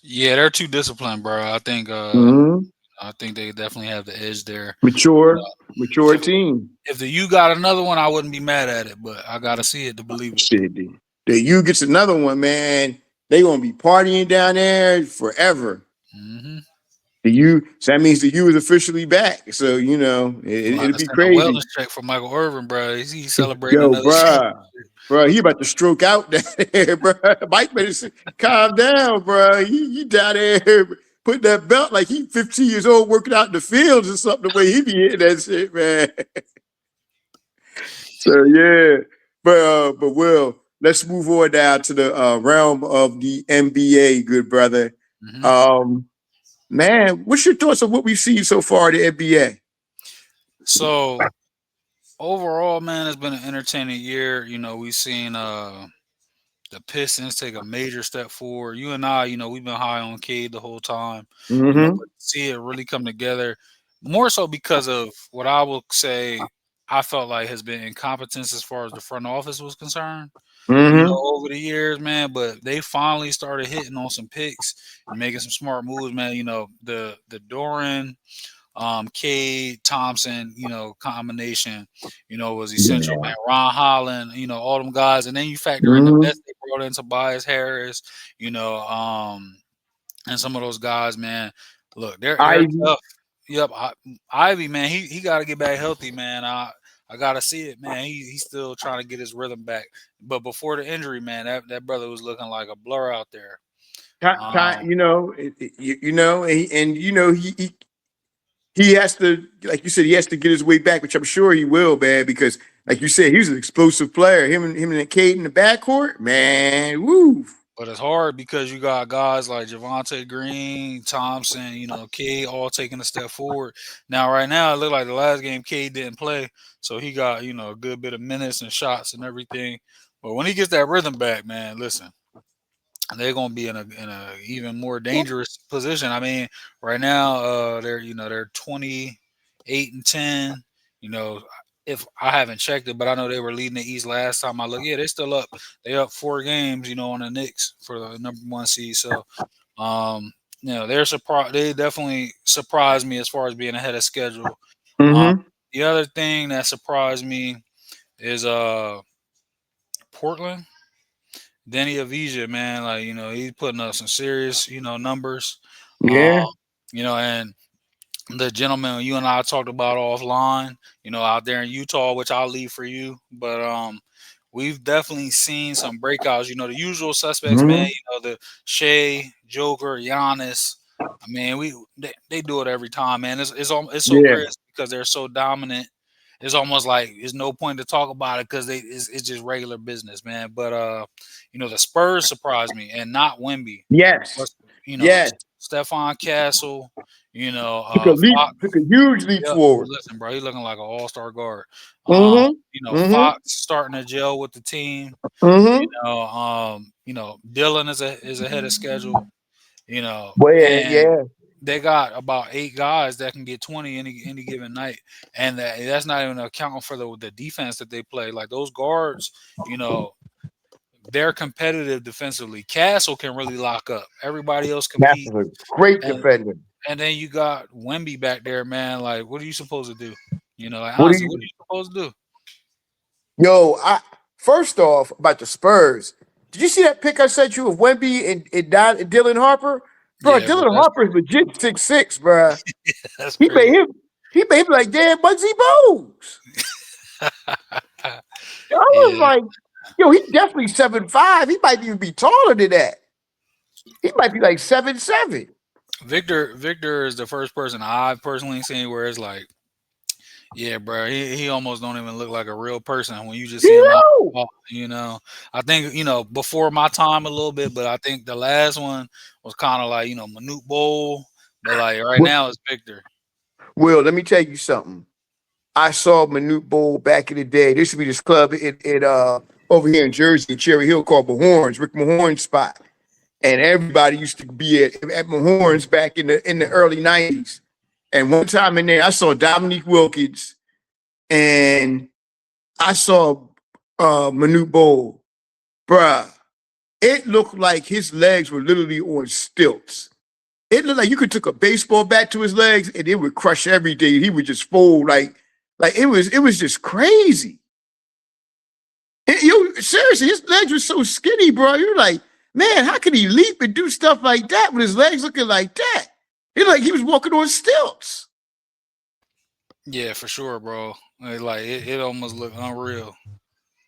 Yeah, they're too disciplined, bro. Mm-hmm. I think they definitely have the edge there. Mature, mature If team. if the U got another one, I wouldn't be mad at it, but I gotta see it to believe it. Shit, the U gets another one, man. They gonna be partying down there forever. Hmm. So that means the U is officially back. So I'm about it'll to be send a crazy. wellness check for Michael Irvin, bro. He's celebrating Yo, another bruh. championship. Bro, he about to stroke out down there, bro. Mike better calm down, bro. He down there putting that belt like he 15 years old working out in the fields or something, the way he be hitting that shit, man. So yeah. But Will, let's move on now to the realm of the NBA, good brother. Hmm. Um, man, what's your thoughts on what we've seen so far in the NBA? So overall, man, it's been an entertaining year. We've seen the Pistons take a major step forward. You and I, we've been high on Cade the whole time, Mm-hmm. but to see it really come together, more so because of what I will say I felt like has been incompetence as far as the front office was concerned, Mm-hmm. over the years, man. But they finally started hitting on some picks and making some smart moves, man. The Doran, Cade Thompson, combination, was essential, Yeah. man. Ron Holland, all them guys, and then you factor in the Mm-hmm. vets they brought in Tobias Harris, you know, um, and some of those guys, man. Look, they're Ivy. tough. Yep, Ivy, man, he got to get back healthy, man. I gotta see it, man. He's still trying to get his rhythm back. But before the injury, man, that brother was looking like a blur out there. Um, he has to, like you said, he has to get his way back, which I'm sure he will, man. Because, like you said, he's an explosive player. Him and Cade in the backcourt, man. Woo. But it's hard because you got guys like Javante Green, Thompson, Cade all taking a step forward. Now, right now, it looked like the last game Cade didn't play, so he got a good bit of minutes and shots and everything. But when he gets that rhythm back, man, listen, they're gonna be in a even more dangerous position. I mean, right now, they're 28-10. You know, if I haven't checked it, but I know they were leading the East last time I looked. Yeah, they're still up. They up 4 games, on the Knicks for the number 1 seed. So, um, they're surprised. They definitely surprised me as far as being ahead of schedule. Um, Mm-hmm. the other thing that surprised me is Portland. Denny Avija, man, like he's putting up some serious, numbers. Um, Yeah. and the gentleman you and I talked about offline, out there in Utah, which I'll leave for you. But we've definitely seen some breakouts. The usual suspects, man. Mm-hmm. The Shea, Joker, Giannis. I mean, they do it every time, man. It's so Yeah. crazy because they're so dominant. It's almost like there's no point to talk about it because it's just regular business, man. But the Spurs surprised me, and not Wemby, but Yes. Yes. Stephon Castle, Took a leap. Fox. Took a huge leap Yep, forward. listen, bro, he's looking like an all-star guard. Mm-hmm. Mm-hmm. Fox starting to gel with the team. Mm-hmm. Dylan is ahead of schedule. Well, yeah, And yeah. they got about 8 guys that can get 20 any given night, and that's not even accounting for the defense that they play. Like those guards, you know, they're competitive defensively. Castle can really lock up. Everybody else That's compete, a great and defender. and then you got Wemby back there, man. Like, what are you supposed to do? Like What do honestly, what are you you supposed to do? Yo, I first off about the Spurs. Did you see that pic I sent you of Wemby and Dylan Harper? Bro, Yeah, bro, Dylan that's Harper is legit 6'6", bro. that's He made crazy. him he made him like damn Bugsy Bowles. I was Yeah, like, yo, he definitely 7'5". He might even be taller than that. He might be like 7'7". Victor is the first person I've personally seen where it's like, yeah, bro, he almost don't even look like a real person when you just see You him out. know? You know, I think before my time a little bit, but I think the last one was kind of like Manute Bowl, but like right Well, now it's Victor. Will, let me tell you something. I saw Manute Bowl back in the day. There used to be this club in over here in Jersey, in Cherry Hill, called Mahorn's, Rick Mahorn's spot. And everybody used to be at Mahorn's back in the early 90s. And one time in there, I saw Dominique Wilkins and I saw Manute Bowl. Bruh, it looked like his legs were literally on stilts. It looked like you could took a baseball bat to his legs and it would crush everything. He would just fold like it was just crazy. Seriously, his legs were so skinny, bro. You're like, man, how could he leap and do stuff like that with his legs looking like that? It's like he was walking on stilts. Yeah, for sure, bro. Like it almost looked unreal.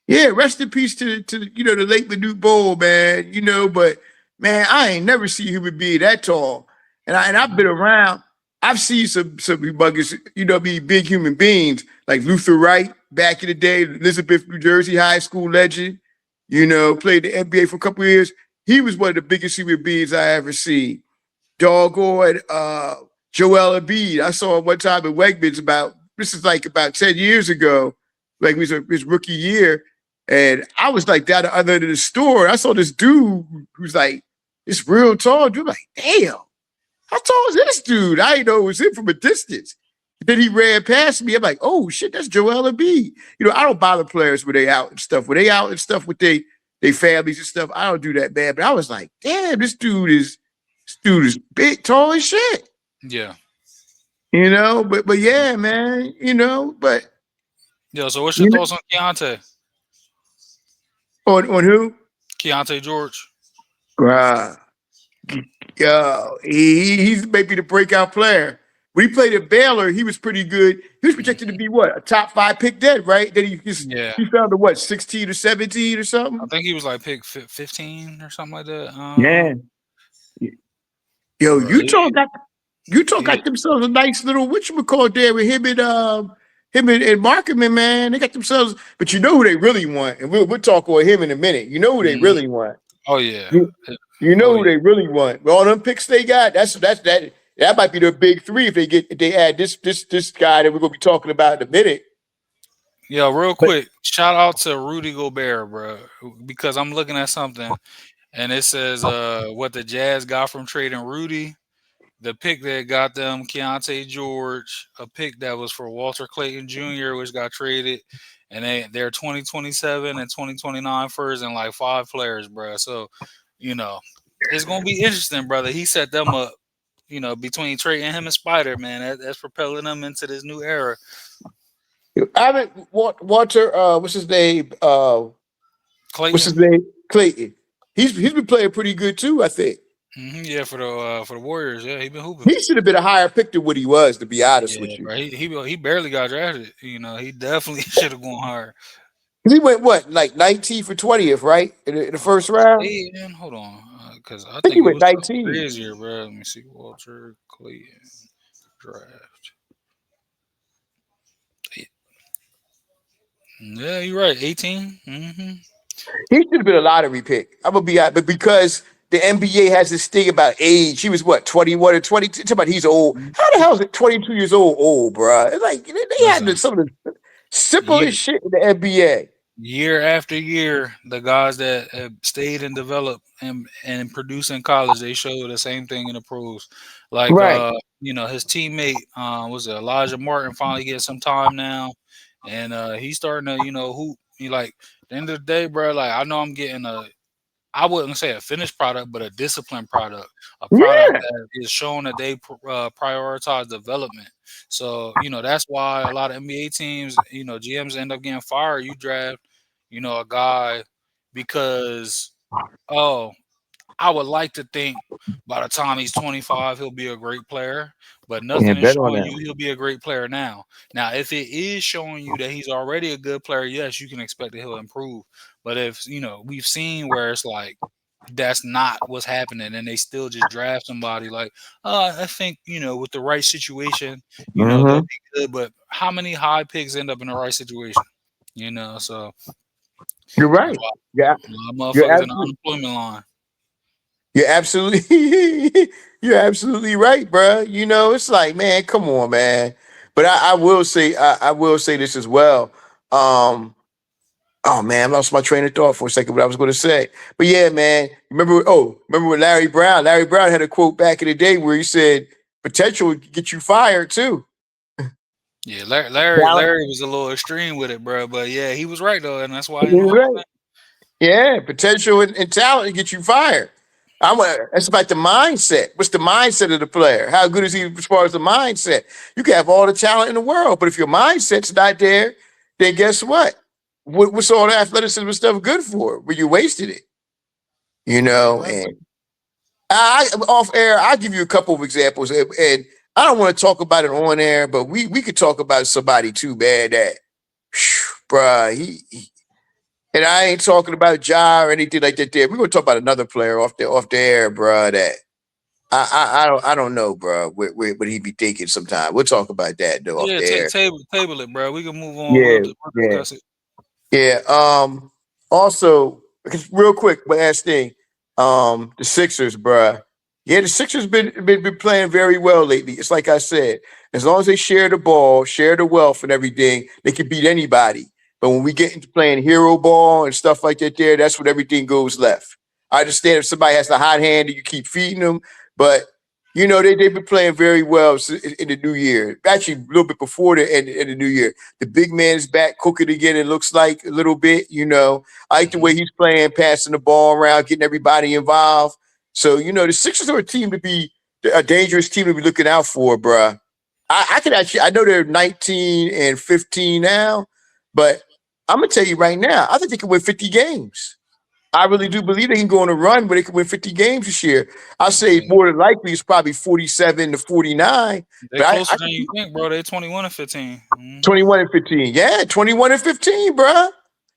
Yeah, rest in peace to the late Manute Bowl, man. But man, I ain't never seen a human being that tall. And I've been around. I've seen some humongous, be big human beings like Luther Wright back in the day, Elizabeth, New Jersey high school legend. Played the NBA for a couple of years. He was one of the biggest human beings I ever seen. Doggone Joel Embiid. I saw him one time in Wegmans this is like about 10 years ago, like it was his rookie year. And I was like down the other end of the store. I saw this dude who's like this real tall dude. I'm like, damn, how tall is this dude? I didn't know it was him from a distance. Then he ran past me. I'm like, oh shit, that's Joel Embiid. I don't bother players when they out and stuff. When they out and stuff with they families and stuff, I don't do that, man. But I was like, damn, this dude is big, tall as shit. Yeah. But yeah, man, but Yo, so what's your you know, thoughts on Keontae? on who? Keontae George? Uh, yo, he's maybe the breakout player. When he played at Baylor, he was pretty good. He was projected to Mhm. be what, a top 5 pick then, right? Then Yeah. he found a what, 16 or 17 or I something? think he was like pick 15 or something like that. Yeah. Yo, Bro, Utah he got themselves a nice little whatchamacallit there with him and Markman, man. They got themselves, but you know who they really want, and we'll talk about him in a minute. You know who they mhm. really want. Oh yeah. You, Uh, you Oh know who yeah. they really want. With all them picks they got, that might be their big three if they add this guy that we're gonna be talking about in a minute. Yo, real But quick, shout out to Rudy Gobert, bro, because I'm looking at something and it says what the Jazz got from trading Rudy, the pick that got them Keontae George, a pick that was for Walter Clayton Jr., which got traded, and they're 2027 and 2029 first and like 5 players, bro. So, you know, it's gonna be interesting, brother. He set them up, between Trey and him and Spider, man. That's propelling them into this new era. I haven't Walter. What's his name? What's Clayton, his name? Clayton. He's been playing pretty good too. I think yeah, for the Warriors, yeah, he been hooping. he should have been a higher pick than what he was. To be honest Yeah, with you, bro. He barely got drafted. He definitely should have gone higher. 'cause he went what, like 19 for 20th, right, in the first round. Hey, man, hold on, because I I think he think it went was 19. crazier, bro. Let me see, Walter Clayton draft. Yeah, you're right. 18. He should have been a lottery pick. I'm gonna be out, but because the NBA has this thing about age, he was what, 21 or 22. Talking about he's old. How the hell is it 22 years old, bro? It's like they Listen, had some of the year simplest shit in the NBA. year after year, the guys that have stayed and developed and produced in college, they show the same thing in the pros. Like Right. his teammate, was it Elijah Martin finally getting some time now, and he's starting to hoop. He like at the end of the day, bro. Like I know I'm getting I wouldn't say a finished product, but a disciplined product, a product Yeah. that is showing that they prioritize development. So that's why a lot of NBA teams, GMs end up getting fired. You draft, a guy because Oh, I would like to think by the time he's 25, he'll be a great player, but Yeah, nothing is bet on showing that. you he'll be a great player now. Now, if it is showing you that he's already a good player, yes, you can expect that he'll improve. But if, we've seen where it's like that's not what's happening and they still just draft somebody like, I think, with the right situation, they'll Hmm. be good. But how many high picks end up in the right situation? So You're that's right. why Yeah, a lot of you're motherfuckers in the absolutely, unemployment line. you're absolutely, you're absolutely right, bro. It's like, man, come on, man. But I will say, I will say this as well. Um, oh man, I lost my train of thought for a second. What I was going to say, but yeah, man. Remember? Oh, remember when Larry Brown? Larry Brown had a quote back in the day where he said, "Potential would get you fired too." Yeah, Larry was a little extreme with it, bro. But yeah, he was right though, and that's why in the Hall of Talent. Yeah, potential and talent to get you fired. That's about the mindset. What's the mindset of the player? How good is he as far as the mindset? You can have all the talent in the world, but if your mindset's not there, then guess what? What's all the athleticism stuff good for? Well, you wasted it, Fame. Exactly. And off air, I'll give you a couple of examples, and I don't want to talk about it on air, but we could talk about somebody too, man. That, bruh, and I ain't talking about Ja or anything like that. There, we're gonna talk about another player off the air, bro. That I don't know, bro. What he be thinking sometime. We'll talk about that though off Yeah, the air. table it, bro. We can move on. Yeah, We'll yeah. discuss it. Yeah. Also, because real quick, last thing. The Sixers, bruh. Yeah, the Sixers been playing very well lately. It's like I said, as long as they share the ball, share the wealth and everything, they can beat anybody. But when we get into playing hero ball and stuff like that, that's when everything goes left. I understand if somebody has the hot hand and you keep feeding them, but they've been playing very well in the new year. Actually, a little bit before the end of the new year. The big man is back cooking again. It looks like a little bit. I like the way Hmm. he's playing, passing the ball around, getting everybody involved. So the Sixers are a dangerous team to be looking out for, bruh. I can actually. I know they're 19 and 15 now, but I'm gonna tell you right now. I think they can win 50 games. I really do believe they can go on a run where they can win 50 games this year. I say Yeah, more than likely it's probably 47 to 49, they but closer I than can you see think, bro. They 21 and 15. Hmm. 21 and 15. Yeah, 21 and 15, bruh.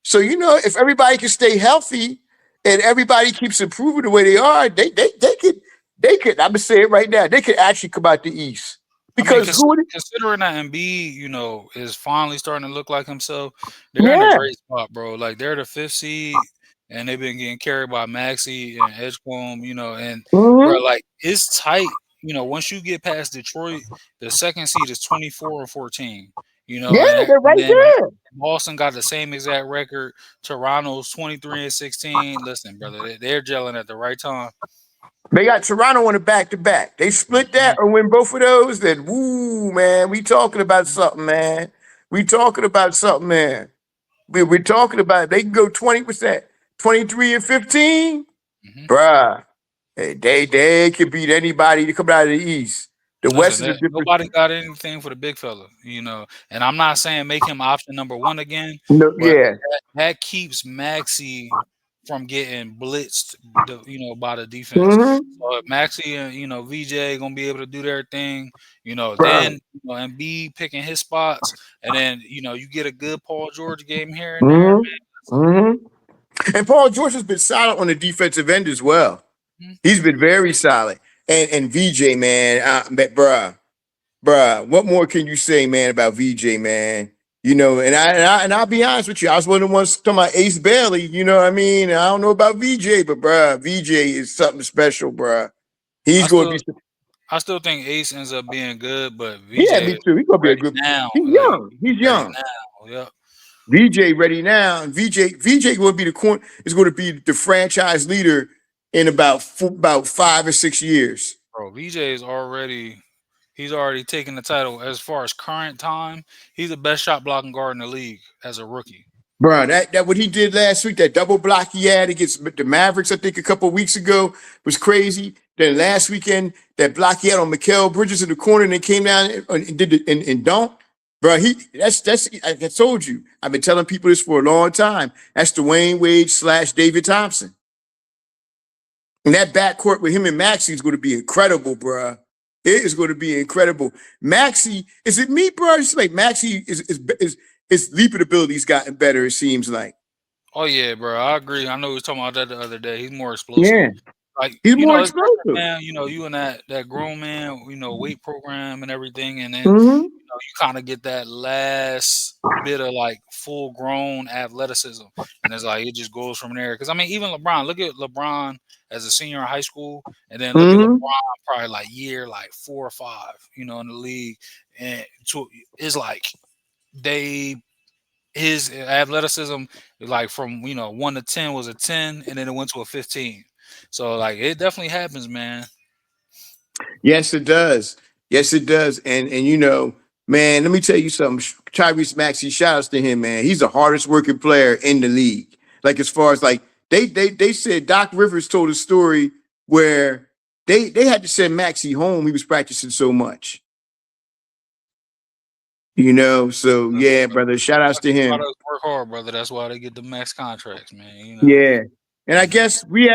So, if everybody can stay healthy and everybody keeps improving the way they are, I'm gonna say it right now, they could actually come out the East. I mean, Because who would considering that Embiid, is finally starting to look like himself, they're in a yeah. great spot, bro. Like they're the fifth seed, and they've been getting carried by Maxi and Edgecombe, and bro, Hmm. like it's tight. Once you get past Detroit, the second seed is 24 or 14. Yeah, they're And right then there. Boston got the same exact record. Toronto's 23 and 16. Listen, brother, they're gelling at the right time. They got Toronto on a back to back. They split that Mhm. or win both of those, then woo, man. We talking about something, man. We talking about something, man. We're talking about they can go 20%, 23 and 15. Mhm. Bruh. Hey, they can beat anybody to come out of the East. The Listen, West is a different. nobody got anything for the big fella, And I'm not saying make him option number one again, No, but yeah. that keeps Maxi from getting blitzed, by the defense. Mm-hmm. So if Maxi and VJ gonna be able to do their thing, Bruh. then and B picking his spots, and then you get a good Paul George game here and there, Mm-hmm. man. Listen, Mm-hmm. And Paul George has been solid on the defensive end as well. mhm. He's been very solid. And VJ, man, bruh, what more can you say, man, about VJ, man? And I'll be honest with you, I was one of the ones talking about Ace Bailey. You know what I mean? I don't know about VJ, but bruh, VJ is something special, bruh. He's I going to still be. I still think Ace ends up being good, but Yeah, VJ me is too. He's going to be a ready good. now. He's Like young. He's ready young. now. Yep. VJ ready now. And VJ going to be the corner. Is going to be the franchise leader in about 5 or 6 years. Bro, VJ is already he's already taken the title as far as current time. He's the best shot blocking guard in the league as a rookie. Bro, that what he did last week, that double block he had against the Mavericks, I think a couple of weeks ago, was crazy. Then last weekend, that block he had on Mikal Bridges in the corner and then came down and did it and dunked. Bro, that's I told you. I've been telling people this for a long time. That's Dwayne Wade / David Thompson. And that backcourt with him and Maxie is going to be incredible, bruh. It is going to be incredible. Maxie, is it me, bro? It's like Maxie is his leaping ability's gotten better. It seems like. Oh yeah, bro. I agree. I know we was talking about that the other day. He's more explosive. Yeah, Like, he's you more know, it's different, explosive. man. You know, you and that grown man, weight program and everything, and then Mm-hmm. you kind of get that last bit of like full grown athleticism, and it's like it just goes from there. Because I mean, even LeBron, look at LeBron as a senior in high school, and then look at Mm-hmm. LeBron probably like year like 4 or 5, in the league, and it's like they his athleticism like from 1 to 10 was a 10, and then it went to a 15. So like it definitely happens, man. Yes, it does. Yes, it does. And man, let me tell you something. Tyrese Maxey, shout outs to him, man. He's the hardest working player in the league. Like as far as like they said Doc Rivers told a story where they had to send Maxey home. He was practicing so much. So That's, yeah, brother. Shout outs that's to why him. they work hard, brother. That's why they get the max contracts, man. Yeah. And I You know. guess we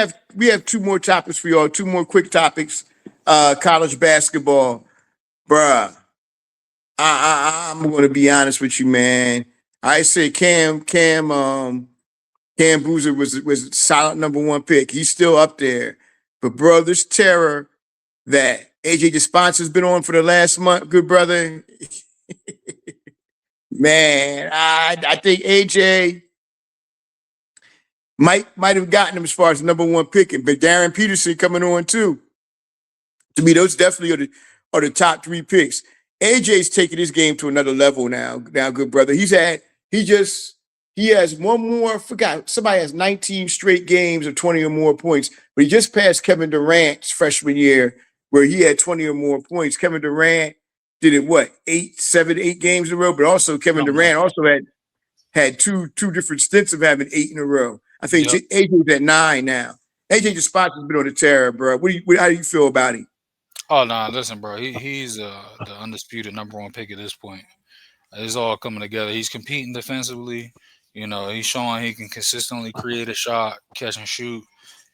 have two more topics for y'all, two more quick topics. College basketball. Bruh. I'm gonna be honest with you, man. I say Cam Boozer was a solid number one pick. He's still up there. But bro, this terror that AJ DeSponsor's been on for the last month, good brother, man, I think AJ might have gotten him as far as the number one pick, but Darren Peterson coming on too. To me, those definitely are the top three picks. AJ's taking his game to another level now. Now, good brother. He has one more. Forgot somebody has 19 straight games of 20 or more points, but he just passed Kevin Durant's freshman year where he had 20 or more points. Kevin Durant did it what 8 games in a row, but also Kevin Something like Durant also had two different stints of having 8 in a row. I think Yep. AJ's at 9 now. AJ just has been on the terror, bro. How do you feel about him? Oh no, listen, bro. He's the undisputed number one pick at this point. It's all coming together. He's competing defensively. He's showing he can consistently create a shot, catch and shoot.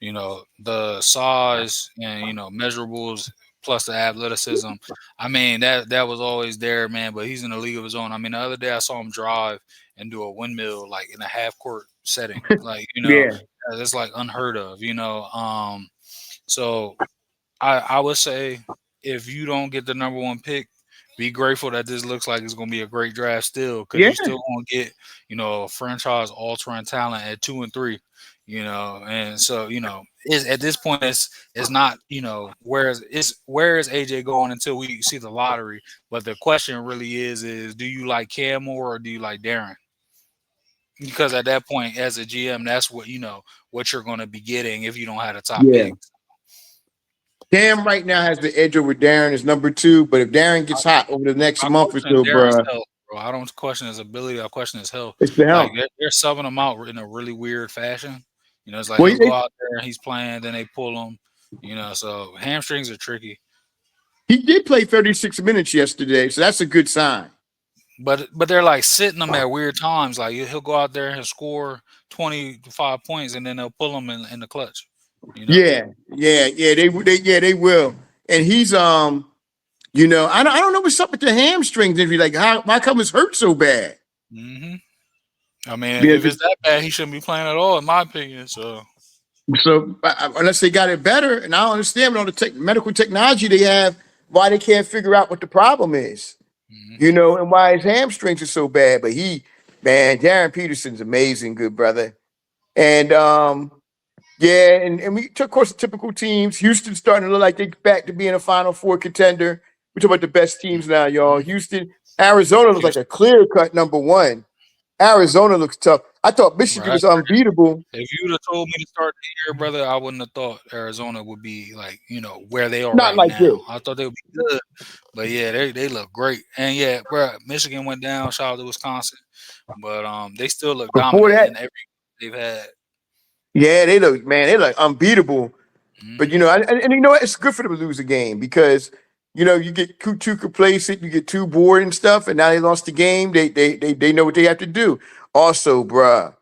The size and measurables plus the athleticism. I mean that was always there, man. But he's in a league of his own. I mean, the other day I saw him drive and do a windmill like in a half court setting. Like Yeah, that's like unheard of. So I would say if you don't get the number one pick, be grateful that this looks like it's going to be a great draft still, because yeah, you still going to get a franchise altering talent at 2 and 3. And so is at this point it's not where is AJ going until we see the lottery. But the question really is do you like Cam more or do you like Darren? Because at that point, as a GM, that's what you're going to be getting if you don't have a top yeah. pick. Cam right now has the edge over Darren as number two, but if Darren gets hot over the next I month or question so, Darren's bro, health, bro. I don't question his ability. I question his health. it's the Like help. they're subbing him out in a really weird fashion. It's like Well, he'll go out there and he's playing, then they pull him. So hamstrings are tricky. he did play 36 minutes yesterday, so that's a good sign. But they're like sitting him at weird times. Like he'll go out there and score 25 points, and then they'll pull him in the clutch. Yeah. They will. And he's I don't know what's up with the hamstrings injury. Like how come it's hurt so bad? hmm I mean, Yeah, if it's that bad, he shouldn't be playing at all, in my opinion. So so unless they got it better, and I don't understand with all the medical technology they have, why they can't figure out what the problem is. hmm And why his hamstrings are so bad. But man, Darren Peterson's amazing, good brother. And yeah, and we took, of course, the typical teams. Houston's starting to look like they're back to being a Final Four contender. We're talking about the best teams now, y'all. Houston, Arizona looks like a clear cut number one. Arizona looks tough. I thought Michigan right. was unbeatable. If you would have told me to start the year, brother, I wouldn't have thought Arizona would be like, where they are Not right like now. this. I thought they would be good. But yeah, they look great. And yeah, bro, Michigan went down, shout out to Wisconsin. But they still look Before dominant that, in every they've had. yeah, they look unbeatable. But hmm and you know what? It's good for them to lose a game because you get too complacent, you get too bored and stuff, and now they lost the game. They know what they have to do. Also, bruh,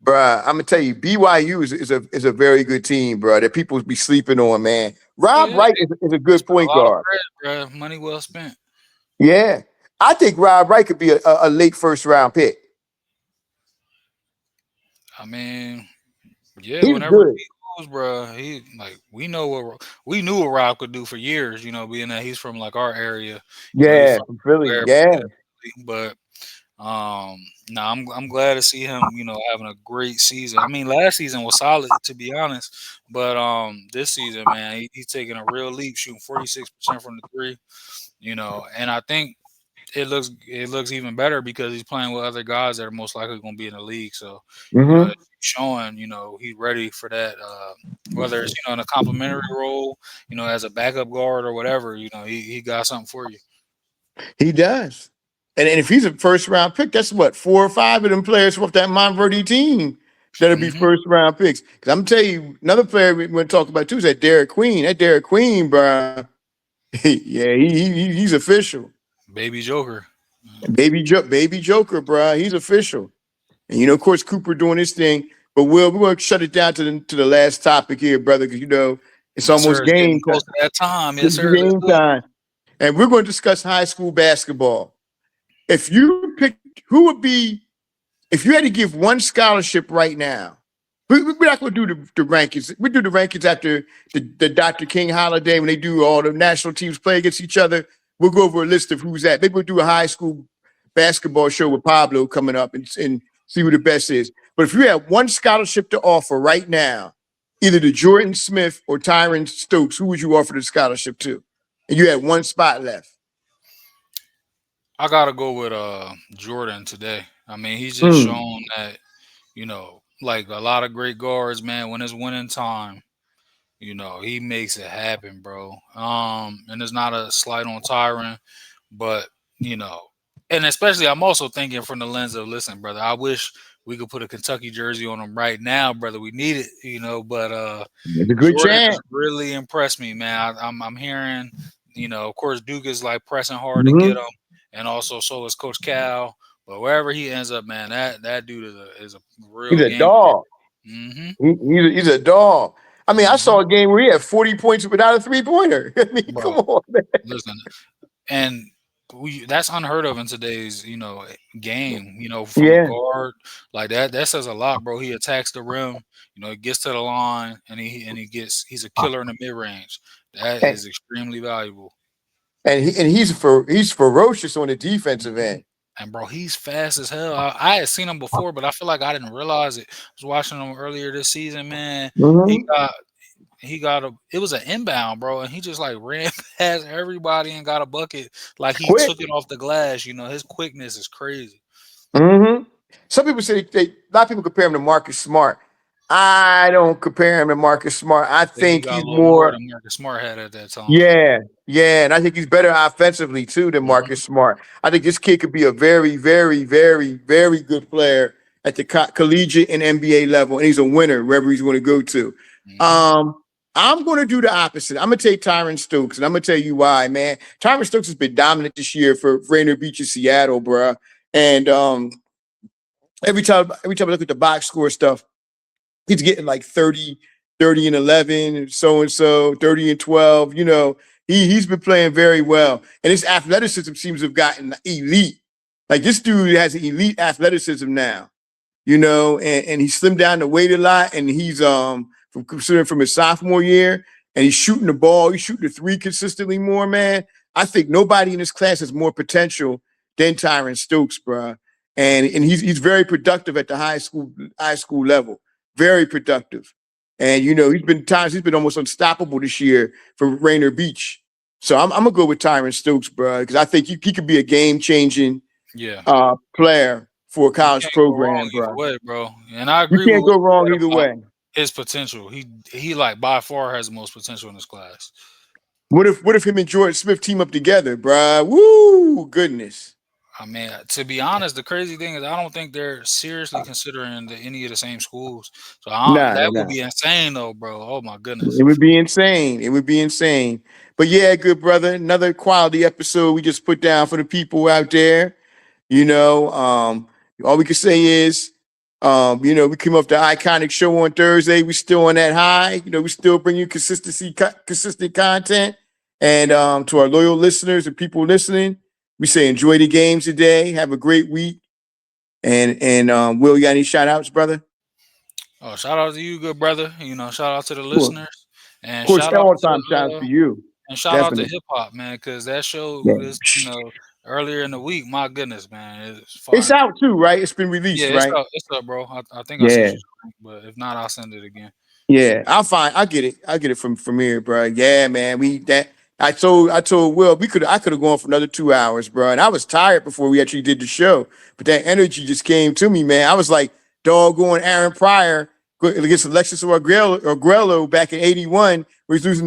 Bruh, I'm gonna tell you, BYU is a very good team, bro. That people be sleeping on, man. Oh Rob yeah, Wright is a they good spent point a lot of guard. bread, bro. Money well spent. Yeah, I think Rob Wright could be a late first round pick. I mean, yeah, He's whenever good. he goes, bro, he like we knew what Rob could do for years. Being that he's from like our area. He's Yeah, from from Philly. where, Yeah. but no, I'm glad to see him. Having a great season. I mean, last season was solid to be honest, but this season, man, he's taking a real leap, shooting 46% from the three. And I think it looks even better because he's playing with other guys that are most likely going to be in the league. So, Hmm. it's showing, he's ready for that. Whether it's in a complimentary role, as a backup guard or whatever, he got something for you. He does. And if he's a first round pick, that's what 4 or 5 of them players off that Montverde team that'll be Hmm. first round picks. Because I'm telling you, another player we want to talk about too is that Derek Queen. That Derek Queen, bro. Yeah, he's official. Baby Joker. Baby Joker, bro. He's official. And of course, Cooper doing his thing. But we're going to shut it down to the last topic here, brother, because it's Yes, sir. almost It's getting game close time. to that time. Yes, It's sir. Let's game do it. time, and we're going to discuss high school basketball. If you pick, who would be if you had to give one scholarship right now? We're not going to do the rankings. We do the rankings after the Dr. King holiday when they do all the national teams play against each other. We'll go over a list of who's at. Maybe we'll do a high school basketball show with Pablo coming up and see who the best is. But if you had one scholarship to offer right now, either to Jordan Smith or Tyron Stokes, who would you offer the scholarship to? And you had one spot left. I gotta go with Jordan today. I mean, he's just Hmm. shown that like a lot of great guards, man. When it's winning time, he makes it happen, bro. And it's not a slight on Tyron, but you know, and especially I'm also thinking from the lens of, listen, brother, I wish we could put a Kentucky jersey on him right now, brother. We need it. But It's a good Jordan chance. has really impressed me, man. I'm hearing, of course, Duke is like pressing hard to get Hmm. him, and also so is Coach Cal. But wherever he ends up, man, that dude is a He's real a game dog. changer. Mm-hmm. He's a dog. I mean, I Mm-hmm. saw a game where he had 40 points without a 3 pointer. I mean, come Bro, on, man. listen, and that's unheard of in today's game. From a Yeah. guard like that says a lot, bro. He attacks the rim. He gets to the line, and he's a killer in the mid range. That And, is extremely valuable. he's ferocious on the defensive end. And bro, he's fast as hell. I had seen him before, but I feel like I didn't realize it. I was watching him earlier this season, man. He Hmm. got he got a it was an inbound, bro, and he just like ran past everybody and got a bucket like he Quick. took it off the glass. His quickness is crazy. Hmm. Some people say a lot of people compare him to Marcus Smart. I don't compare him to Marcus Smart. I I think he think got a he's little more more. than Marcus Smart had at that time. Yeah, yeah, and I think he's better offensively too than Marcus Hmm. Smart. I think this kid could be a very, very, very, very good player at the collegiate and NBA level, and he's a winner wherever he's going to go to. Hmm. Um, I'm going to do the opposite. I'm going to take Tyron Stokes, and I'm going to tell you why, man. Tyron Stokes has been dominant this year for Rainier Beach in Seattle, bruh. And every time I look at the box score stuff, he's getting like 30 and 11, so 30 and 12. He's been playing very well. And his athleticism seems to have gotten elite. Like this dude has elite athleticism now, and he slimmed down the weight a lot, and he's from considering from his sophomore year, and he's shooting the ball, he's shooting the three consistently more, man. I think nobody in this class has more potential than Tyron Stokes, bro. And he's very productive at the high school level. Very productive. And he's been almost unstoppable this year for Rainier Beach. So I'm gonna go with Tyron Stokes, bro, because I think he could be a game changing Yeah, player for a you college can't go wrong program, either bro. way, bro. And I You agree with can't what go you wrong said either about way. his potential. He like by far has the most potential in this class. What if him and Jordan Smith team up together, bro? Woo, goodness. I mean, to be honest, the crazy thing is I don't think they're seriously considering any of the same schools. So Nah, that nah, would nah. be insane, though, bro. Oh my goodness. It would be insane. It would be insane. But yeah, good brother. Another quality episode we just put down for the people out there. You know, all we can say is We came off the iconic show on Thursday. We still on that high. We still bring you consistent content. And to our loyal listeners and people listening, we say enjoy the games today. Have a great week. And Will, you got any shout outs, brother? Oh, shout out to you, good brother. Shout out to the Sure. listeners, Of and course, shout out all to time shout outs uh, to you. and shout out to Definitely. hip hop, man, because that show Yeah. this earlier in the week. My goodness, man, it's It's fire. out too, right? It's been Yeah, released, it's right? up. It's up, bro. I think I sent Yeah. you the link, but if not, I'll send it again. Yeah, I'll find. I get it. I get it from here, bro. Yeah, man. I told Will I could have gone for another 2 hours, bro. And I was tired before we actually did the show, but that energy just came to me, man. I was like doggone Aaron Pryor against Alexis Arguello back in '81, where he's losing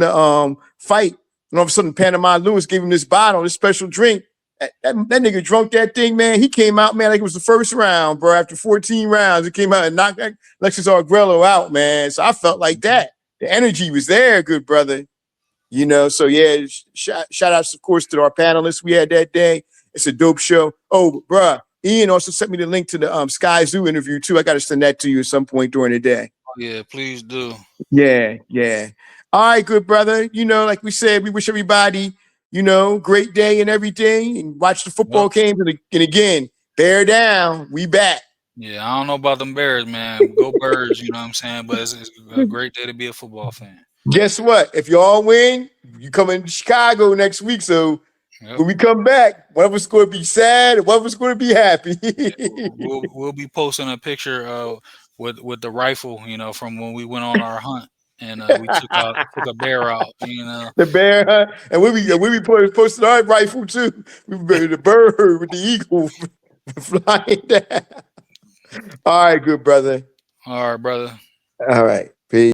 the fight, and all of a sudden Panama Lewis gave him this bottle, this special drink. That nigga drunk that thing, man. He came out, man, like it was the first round, bro. After 14 rounds, he came out and knocked Alexis Arguello out, man. So I felt like that. The energy was there, good brother. So yeah, shout outs, of course, to our panelists we had that day. It's a dope show. Oh, bruh, Ian also sent me the link to the Sky Zoo interview too. I got to send that to you at some point during the day. Oh, yeah, please do. Yeah, yeah. All right, good brother. Like we said, we wish everybody, great day and everything. And watch the football Yep. games. And again, bear down. We back. Yeah, I don't know about them Bears, man. Go Birds, you know what I'm saying? But it's a great day to be a football fan. Guess what? If y'all win, you come into Chicago next week. So Yep. when we come back, one of us going to be sad and one of us going to be happy. We'll be posting a picture with the rifle, from when we went on our hunt and we took a bear out, The bear hunt. And we posted our rifle too. The bird with the eagle flying down. All right, good brother. All right, brother. All right.